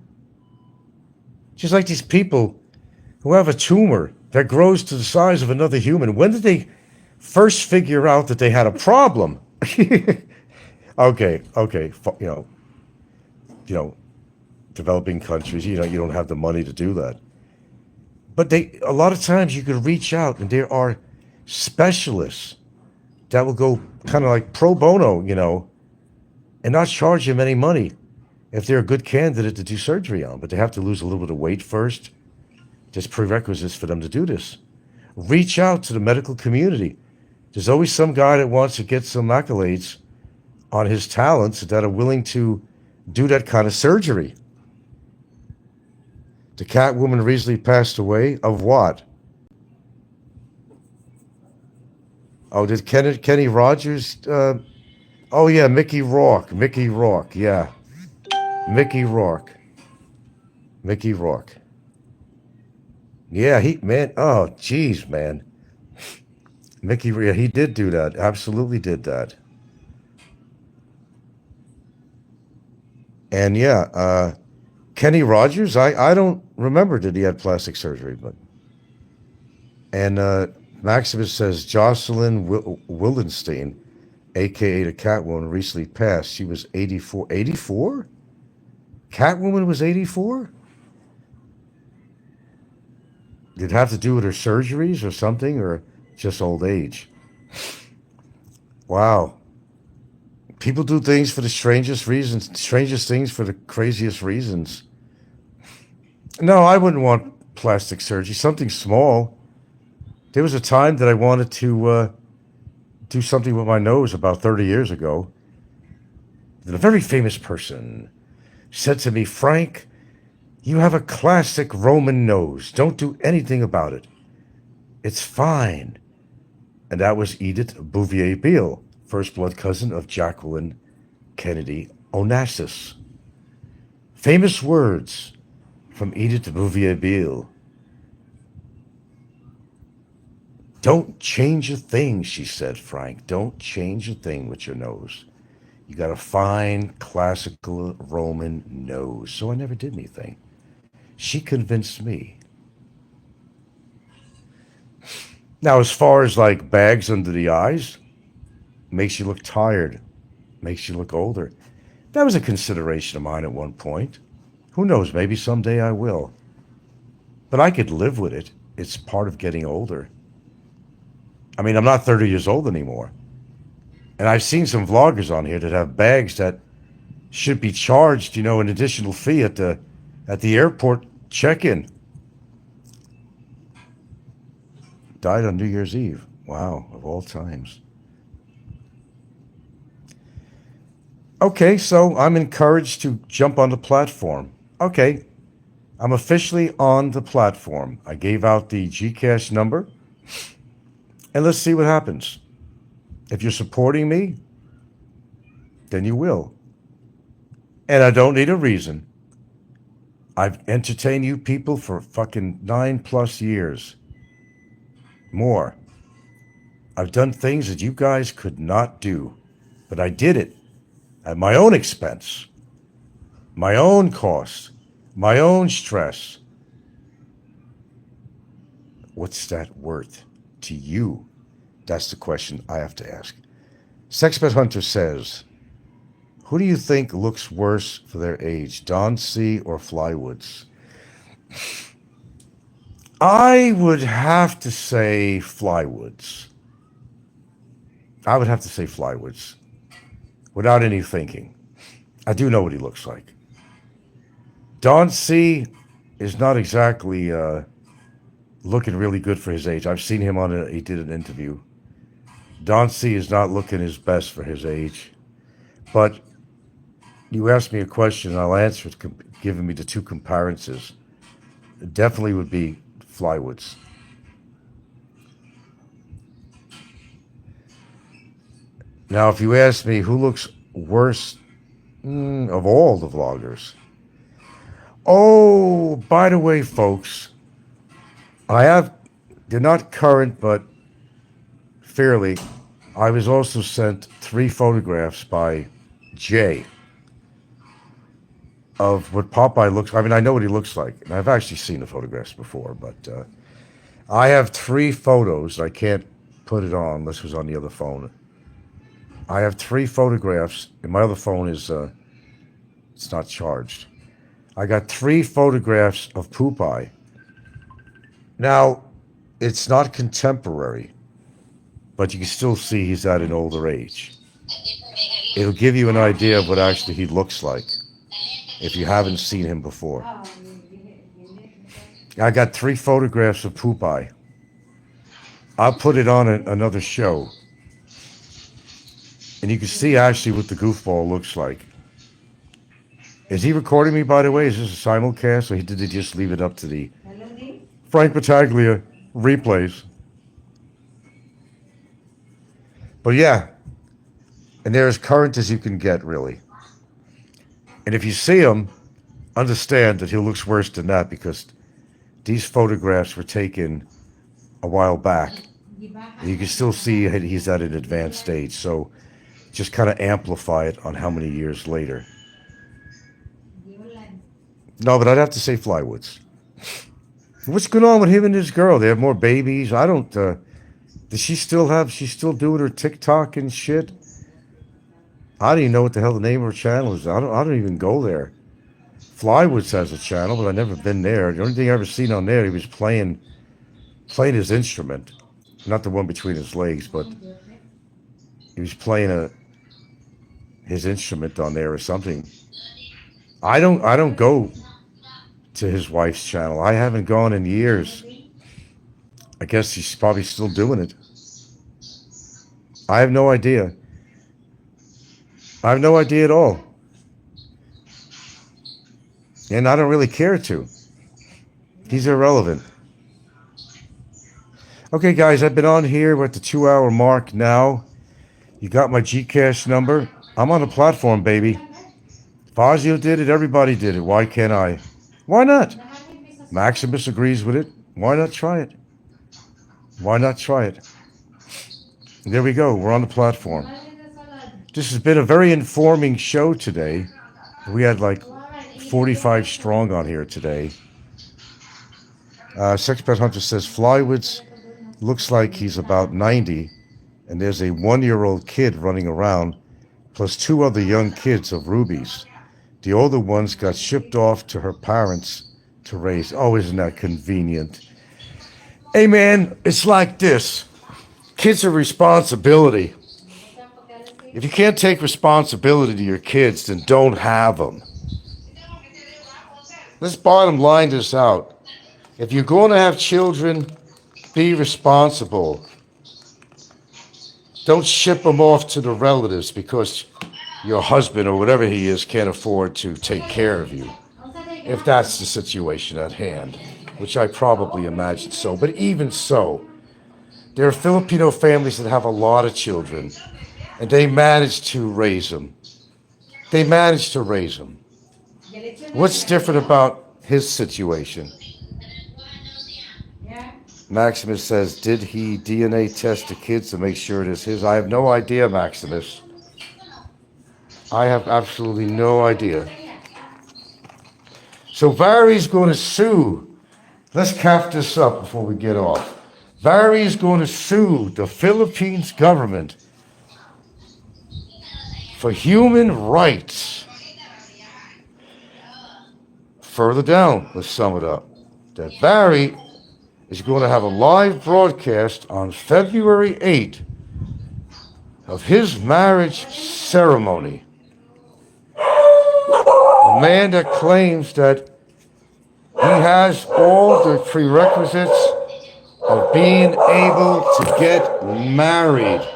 just like these people who have a tumor that grows to the size of another human, when did they first figure out that they had a problem? Okay, developing countries, you don't have the money to do that. But a lot of times you could reach out and there are specialists that will go kind of like pro bono, and not charge them any money if they're a good candidate to do surgery on. But they have to lose a little bit of weight first. There's prerequisites for them to do this. Reach out to the medical community. There's always some guy that wants to get some accolades on his talents that are willing to do that kind of surgery. The Catwoman recently passed away. Of what? Oh, did Kenny Rogers? Oh, yeah, Mickey Rourke. Yeah. Mickey Rourke. Yeah, oh, geez, man. He did do that. Absolutely did that. And yeah, Kenny Rogers, I don't remember did he had plastic surgery, but. And Maximus says Jocelyn Wildenstein, a.k.a. the Catwoman, recently passed. She was 84. 84? Catwoman was 84? Did it have to do with her surgeries or something, or just old age? Wow. People do things for the strangest reasons, strangest things for the craziest reasons. No, I wouldn't want plastic surgery, something small. There was a time that I wanted to do something with my nose about 30 years ago. And a very famous person said to me, Frank, you have a classic Roman nose. Don't do anything about it. It's fine. And that was Edith Bouvier-Beale, first blood cousin of Jacqueline Kennedy Onassis. Famous words from Edith Bouvier-Beale. Don't change a thing, she said, Frank. Don't change a thing with your nose. You got a fine, classical Roman nose. So I never did anything. She convinced me. Now, as far as like bags under the eyes, makes you look tired, makes you look older. That was a consideration of mine at one point. Who knows, maybe someday I will. But I could live with it. It's part of getting older. I mean, I'm not 30 years old anymore. And I've seen some vloggers on here that have bags that should be charged, an additional fee at the airport check-in. Died on New Year's Eve. Wow, of all times. Okay, so I'm encouraged to jump on the platform. Okay, I'm officially on the platform. I gave out the GCash number. And let's see what happens. If you're supporting me, then you will. And I don't need a reason. I've entertained you people for fucking 9+ years. More. I've done things that you guys could not do. But I did it at my own expense, my own cost, my own stress. What's that worth to you? That's the question I have to ask. Sexpert Hunter says, Who do you think looks worse for their age, Don C. or Flywoods? I would have to say Flywoods. I would have to say Flywoods without any thinking. I do know what he looks like. Don C. is not exactly looking really good for his age. I've seen him he did an interview. Don C. is not looking his best for his age. But you asked me a question, and I'll answer it, giving me the two comparisons. It definitely would be Flywoods. Now, if you ask me who looks worse of all the vloggers. Oh, by the way, folks, they're not current, but fairly. I was also sent 3 photographs by Jay of what Popeye looks. I mean, I know what he looks like, and I've actually seen the photographs before, but I have 3 photos. I can't put it on unless it was on the other phone. I have 3 photographs, and my other phone is it's not charged. I got 3 photographs of Popeye. Now, it's not contemporary, but you can still see he's at an older age. It'll give you an idea of what actually he looks like if you haven't seen him before. I got 3 photographs of Popeye. I'll put it on another show. And you can see actually what the goofball looks like. Is he recording me, by the way? Is this a simulcast, or did he just leave it up to the Frank Battaglia replays? But yeah, and they're as current as you can get, really. And if you see him, understand that he looks worse than that, because these photographs were taken a while back. And you can still see he's at an advanced stage, so just kind of amplify it on how many years later. No, but I'd have to say Flywoods. What's going on with him and his girl? They have more babies. I don't. Does she still she's still doing her TikTok and shit? I don't even know what the hell the name of her channel is. I don't even go there. Flywoods has a channel, but I've never been there. The only thing I ever seen on there, he was playing his instrument, not the one between his legs, but he was playing his instrument on there or something. I don't go to his wife's channel. I haven't gone in years. I guess she's probably still doing it. I have no idea. I have no idea at all. And I don't really care to. He's irrelevant. Okay, guys, I've been on here. We're at the 2-hour mark now. You got my Gcash number. I'm on the platform, baby. Fazio did it. Everybody did it. Why can't I? Why not? Maximus agrees with it. Why not try it? Why not try it? There we go. We're on the platform. This has been a very informing show today. We had like 45 strong on here today. Sex Pet Hunter says Flywoods looks like he's about 90, and there's a 1-year-old kid running around, plus 2 other young kids of Ruby's. The older ones got shipped off to her parents to raise. Oh, isn't that convenient? Hey, man, it's like this. Kids are responsibility. If you can't take responsibility to your kids, then don't have them. Let's bottom line this out. If you're going to have children, be responsible. Don't ship them off to the relatives because your husband or whatever he is can't afford to take care of you. If that's the situation at hand, which I probably imagine so. But even so, there are Filipino families that have a lot of children, and they manage to raise them. They manage to raise them. What's different about his situation? Maximus says, did he DNA test the kids to make sure it is his? I have no idea, Maximus. I have absolutely no idea. So Vary's going to sue. Let's cap this up before we get off. Vary's going to sue the Philippines government for human rights. Further down, let's sum it up, that Barry is going to have a live broadcast on February 8th of his marriage ceremony. A man that claims that he has all the prerequisites of being able to get married.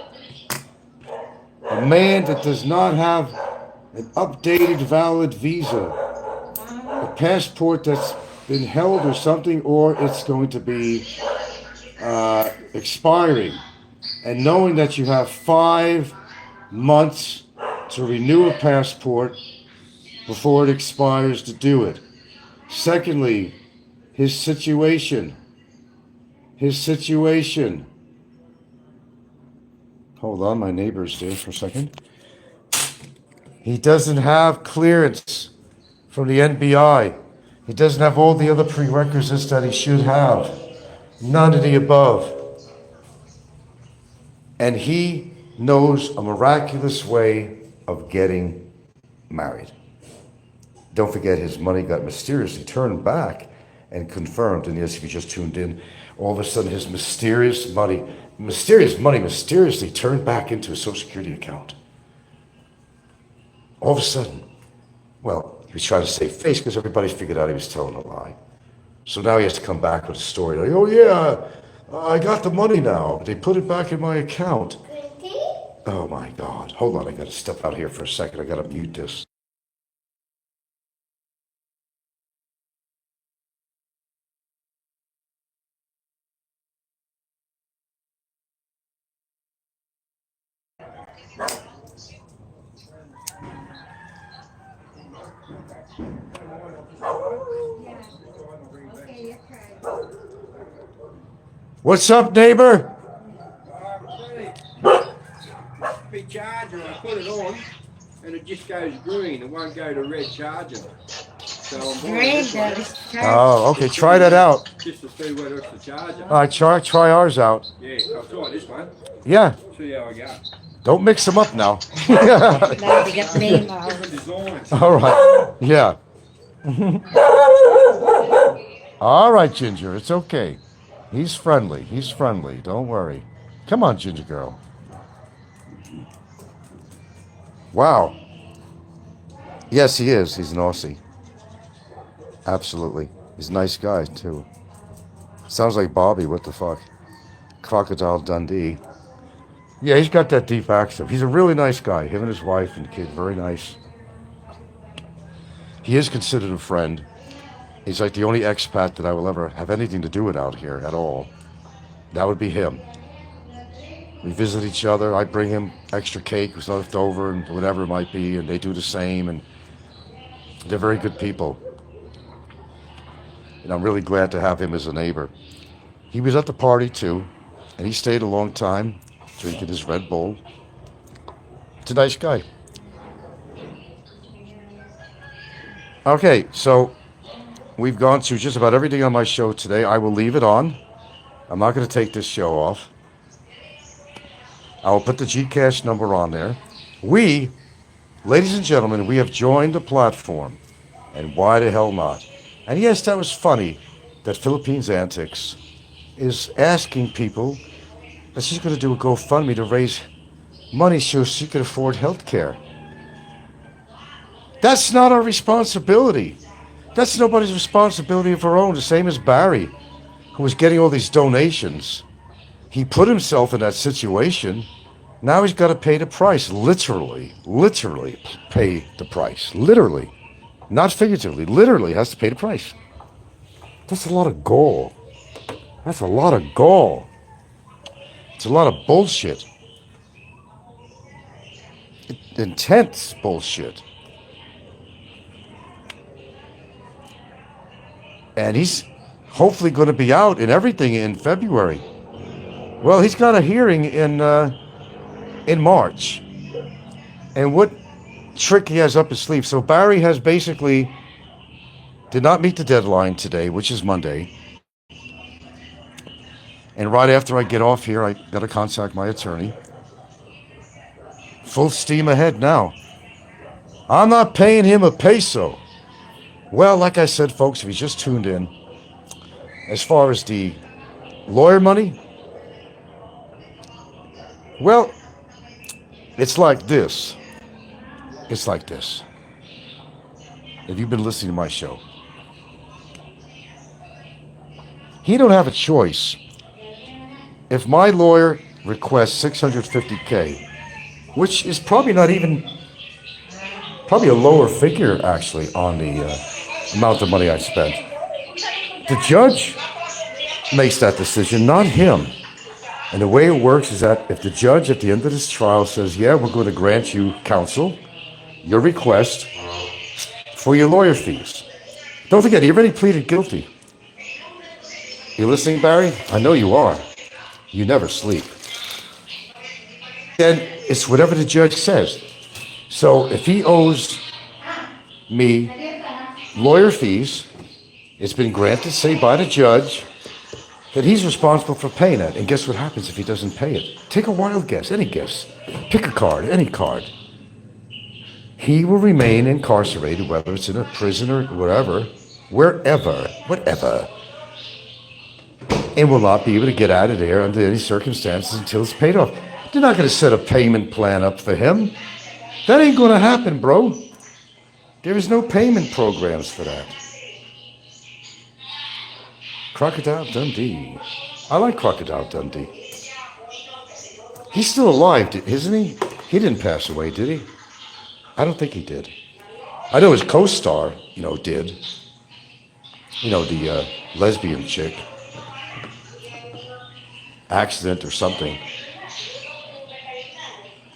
A man that does not have an updated valid visa, a passport that's been held or something, or it's going to be expiring. And knowing that you have 5 months to renew a passport before it expires to do it. Secondly, his situation. Hold on, my neighbor's there for a second. He doesn't have clearance from the NBI. He doesn't have all the other prerequisites that he should have. None of the above. And he knows a miraculous way of getting married. Don't forget, his money got mysteriously turned back and confirmed. And yes, if you just tuned in, all of a sudden his mysterious money mysteriously turned back into a Social Security account. All of a sudden. Well, he was trying to save face because everybody figured out he was telling a lie. So now he has to come back with a story like, oh yeah, I got the money now. They put it back in my account. Oh my God. Hold on, I gotta step out here for a second. I gotta mute this. What's up, neighbor? Big charger, I put it on and it just goes green. It won't go to red charging. So I'm buying this one Oh, okay. Try that out. just to see whether it's the charger. All right, try ours out. Yeah, I'll try this one. Yeah. See how I go. Don't mix them up now. Now they get name out. Different designs. All right. Yeah. All right, Ginger. It's okay. He's friendly. Don't worry. Come on, Ginger girl. Wow. Yes, he is. He's an Aussie. Absolutely. He's a nice guy, too. Sounds like Bobby. What the fuck? Crocodile Dundee. Yeah, he's got that deep accent. He's a really nice guy. Him and his wife and kid, very nice. He is considered a friend. He's like the only expat that I will ever have anything to do with out here at all. That would be him. We visit each other. I bring him extra cake was left over and whatever it might be, and they do the same. And they're very good people. And I'm really glad to have him as a neighbor. He was at the party too, and he stayed a long time, drinking his Red Bull. It's a nice guy. Okay, so we've gone through just about everything on my show today. I will leave it on. I'm not going to take this show off. I will put the Gcash number on there. We, ladies and gentlemen, we have joined the platform. And why the hell not? And yes, that was funny that Philippines Antics is asking people that she's going to do a GoFundMe to raise money so she can afford health care. That's not our responsibility. That's nobody's responsibility of her own, the same as Barry, who was getting all these donations. He put himself in that situation. Now he's got to pay the price, literally pay the price, literally, not figuratively, literally has to pay the price. That's a lot of gall. That's a lot of gall. It's a lot of bullshit. Intense bullshit. And he's hopefully going to be out in everything in February. Well, he's got a hearing in March. And what trick he has up his sleeve. So Barry has basically did not meet the deadline today, which is Monday. And right after I get off here, I got to contact my attorney. Full steam ahead now. I'm not paying him a peso. Well, like I said, folks, if you just tuned in, as far as the lawyer money, well, it's like this. It's like this. If you've been listening to my show, he don't have a choice. If my lawyer requests 650K, which is probably not even, probably a lower figure actually on the amount of money I spent, the judge makes that decision, not him. And the way it works is that if the judge at the end of this trial says, yeah, we're going to grant you counsel, your request for your lawyer fees. Don't forget, he already pleaded guilty. You listening, Barry? I know you are. You never sleep. Then it's whatever the judge says. So if he owes me lawyer fees, it's been granted, say, by the judge, that he's responsible for paying it. And guess what happens if he doesn't pay it? Take a wild guess, any guess. Pick a card, any card. He will remain incarcerated, whether it's in a prison or whatever, whatever, and will not be able to get out of there under any circumstances until it's paid off. They're not going to set a payment plan up for him. That ain't going to happen, bro. There is no payment programs for that. Crocodile Dundee. I like Crocodile Dundee. He's still alive, isn't he? He didn't pass away, did he? I don't think he did. I know his co-star, did. The lesbian chick. Accident or something.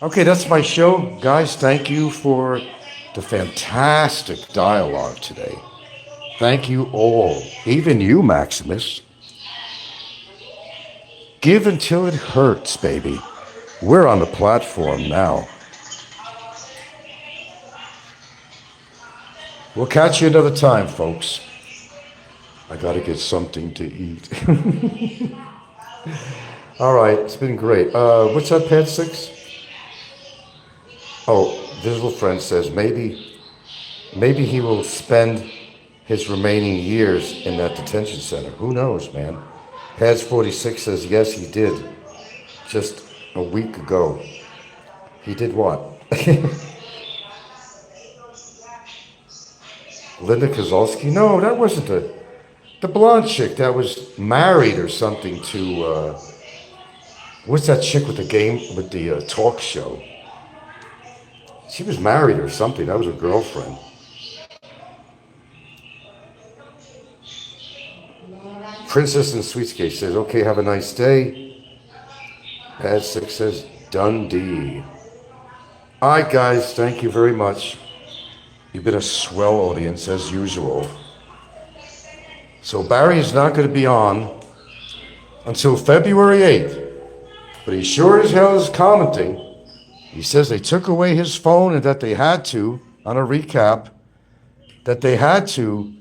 Okay, that's my show. Guys, thank you for the fantastic dialogue today. Thank you all, even you, Maximus. Give until it hurts, baby. We're on the platform now. We'll catch you another time, folks. I gotta get something to eat. All right, it's been great. What's that, Pad 6? Oh, Visible Friend says maybe he will spend his remaining years in that detention center. Who knows, man? Pads 46 says, yes, he did. Just a week ago. He did what? Linda Kozlowski? No, that wasn't the blonde chick that was married or something to, what's that chick with the talk show? She was married or something. That was her girlfriend. Princess in Sweetscape says, okay, have a nice day. Pad 6 says, Dundee. All right, guys, thank you very much. You've been a swell audience, as usual. So Barry is not going to be on until February 8th. But he sure as hell is commenting. He says they took away his phone and that they had to, on a recap, that they had to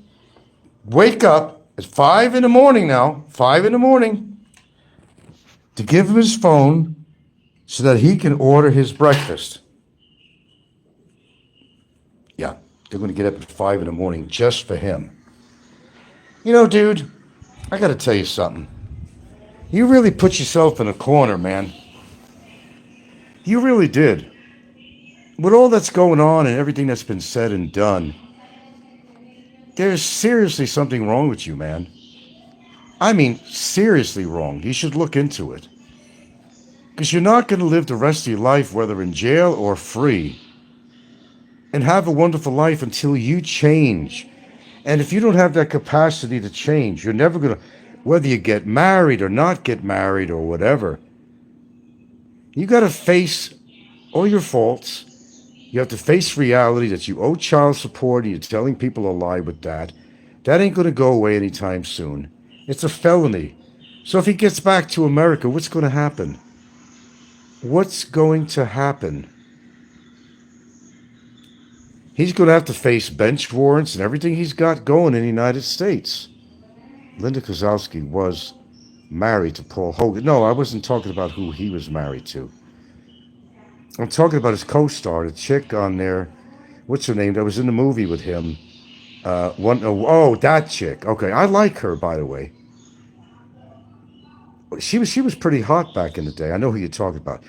wake up at 5 in the morning now, 5 in the morning, to give him his phone so that he can order his breakfast. Yeah, they're going to get up at 5 in the morning just for him. Dude, I got to tell you something. You really put yourself in a corner, man. You really did. With all that's going on and everything that's been said and done, there's seriously something wrong with you, man. I mean, seriously wrong. You should look into it. Because you're not going to live the rest of your life, whether in jail or free, and have a wonderful life until you change. And if you don't have that capacity to change, you're never going to, whether you get married or not get married or whatever, you got to face all your faults. You have to face reality that you owe child support and you're telling people a lie with that. That ain't going to go away anytime soon. It's a felony. So if he gets back to America, what's going to happen? What's going to happen? He's going to have to face bench warrants and everything he's got going in the United States. Linda Kozlowski was married to Paul Hogan. No, I wasn't talking about who he was married to. I'm talking about his co-star, the chick on there. What's her name? That was in the movie with him. That chick. Okay, I like her, by the way. She was pretty hot back in the day. I know who you're talking about.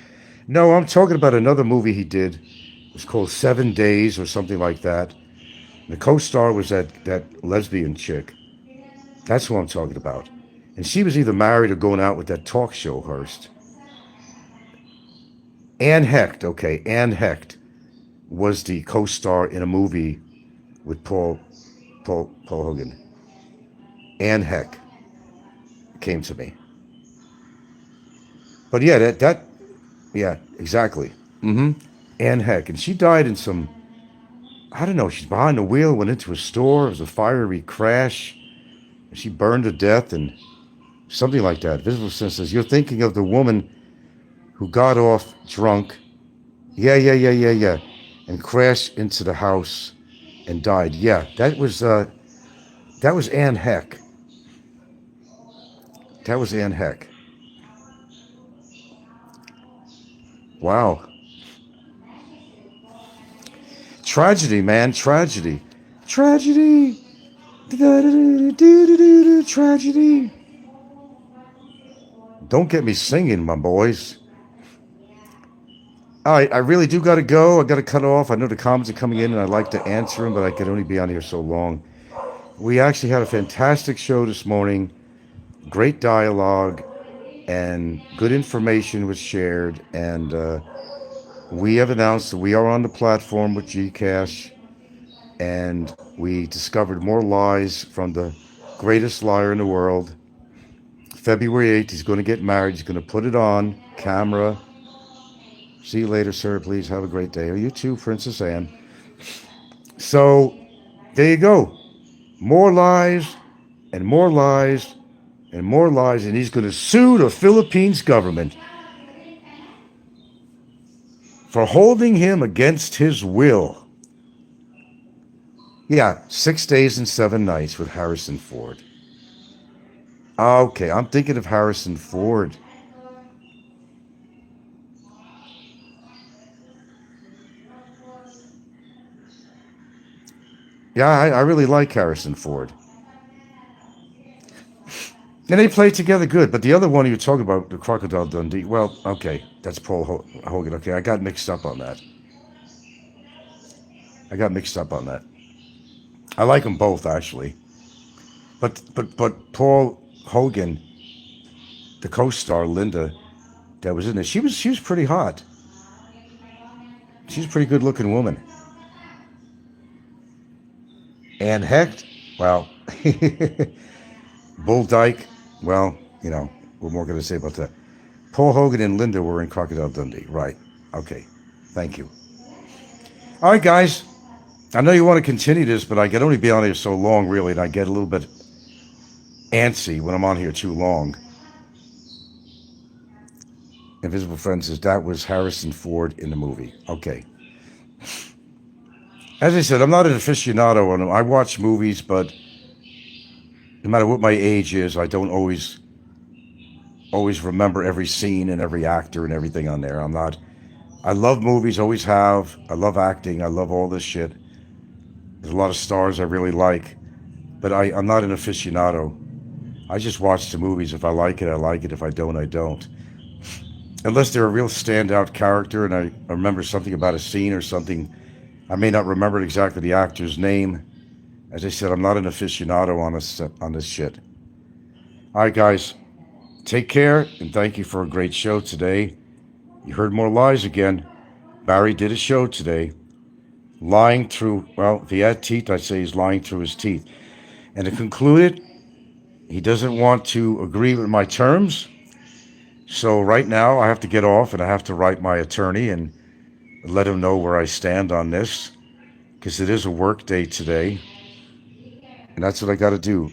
No, I'm talking about another movie he did. It was called 7 Days or something like that. The co-star was that lesbian chick. That's who I'm talking about. And she was either married or going out with that talk show host. Anne Hecht, okay, Anne Hecht was the co-star in a movie with Paul Hogan. Anne Hecht came to me. But yeah, yeah, exactly. Anne Hecht. And she died in some, I don't know, she's behind the wheel, went into a store, it was a fiery crash, and she burned to death and something like that. Visible Sense says, you're thinking of the woman who got off drunk, yeah, and crashed into the house and died. Yeah, that was Anne Hecht. That was Anne Hecht. Wow. Tragedy, man, tragedy. Tragedy. Tragedy. Don't get me singing, my boys. All right, I really do got to go. I got to cut off. I know the comments are coming in and I'd like to answer them, but I could only be on here so long. We actually had a fantastic show this morning. Great dialogue and good information was shared. And we have announced that we are on the platform with Gcash. And we discovered more lies from the greatest liar in the world. February 8th, he's going to get married. He's going to put it on camera. See you later, sir. Please have a great day. Oh, you too, Princess Anne. So, there you go. More lies, and more lies, and more lies. And he's going to sue the Philippines government for holding him against his will. Yeah, 6 days and 7 nights with Harrison Ford. Okay, I'm thinking of Harrison Ford. Yeah, I really like Harrison Ford. And they play together good. But the other one you're talking about, the Crocodile Dundee, well, okay, that's Paul Hogan. Okay, I got mixed up on that. I like them both, actually. But Paul Hogan, the co-star, Linda, that was in it, she was pretty hot. She's a pretty good-looking woman. Anne Hecht, well, Bull Dyke, well, what more can I say about that? Paul Hogan and Linda were in Crocodile Dundee, right? Okay, thank you. All right, guys, I know you want to continue this, but I can only be on here so long, really, and I get a little bit antsy when I'm on here too long. Invisible Friend says that was Harrison Ford in the movie. Okay. As I said, I'm not an aficionado on them. I watch movies, but no matter what my age is, I don't always remember every scene and every actor and everything on there. I love movies, always have. I love acting. I love all this shit. There's a lot of stars I really like, but I'm not an aficionado. I just watch the movies. If I like it, I like it. If I don't, I don't. Unless they're a real standout character and I remember something about a scene or something. I may not remember exactly the actor's name. As I said, I'm not an aficionado on this shit. All right, guys. Take care, and thank you for a great show today. You heard more lies again. Barry did a show today. Lying through, well, if he had teeth, I'd say he's lying through his teeth. And to conclude it, he doesn't want to agree with my terms. So right now, I have to get off, and I have to write my attorney and let him know where I stand on this, because it is a work day today. And that's what I got to do.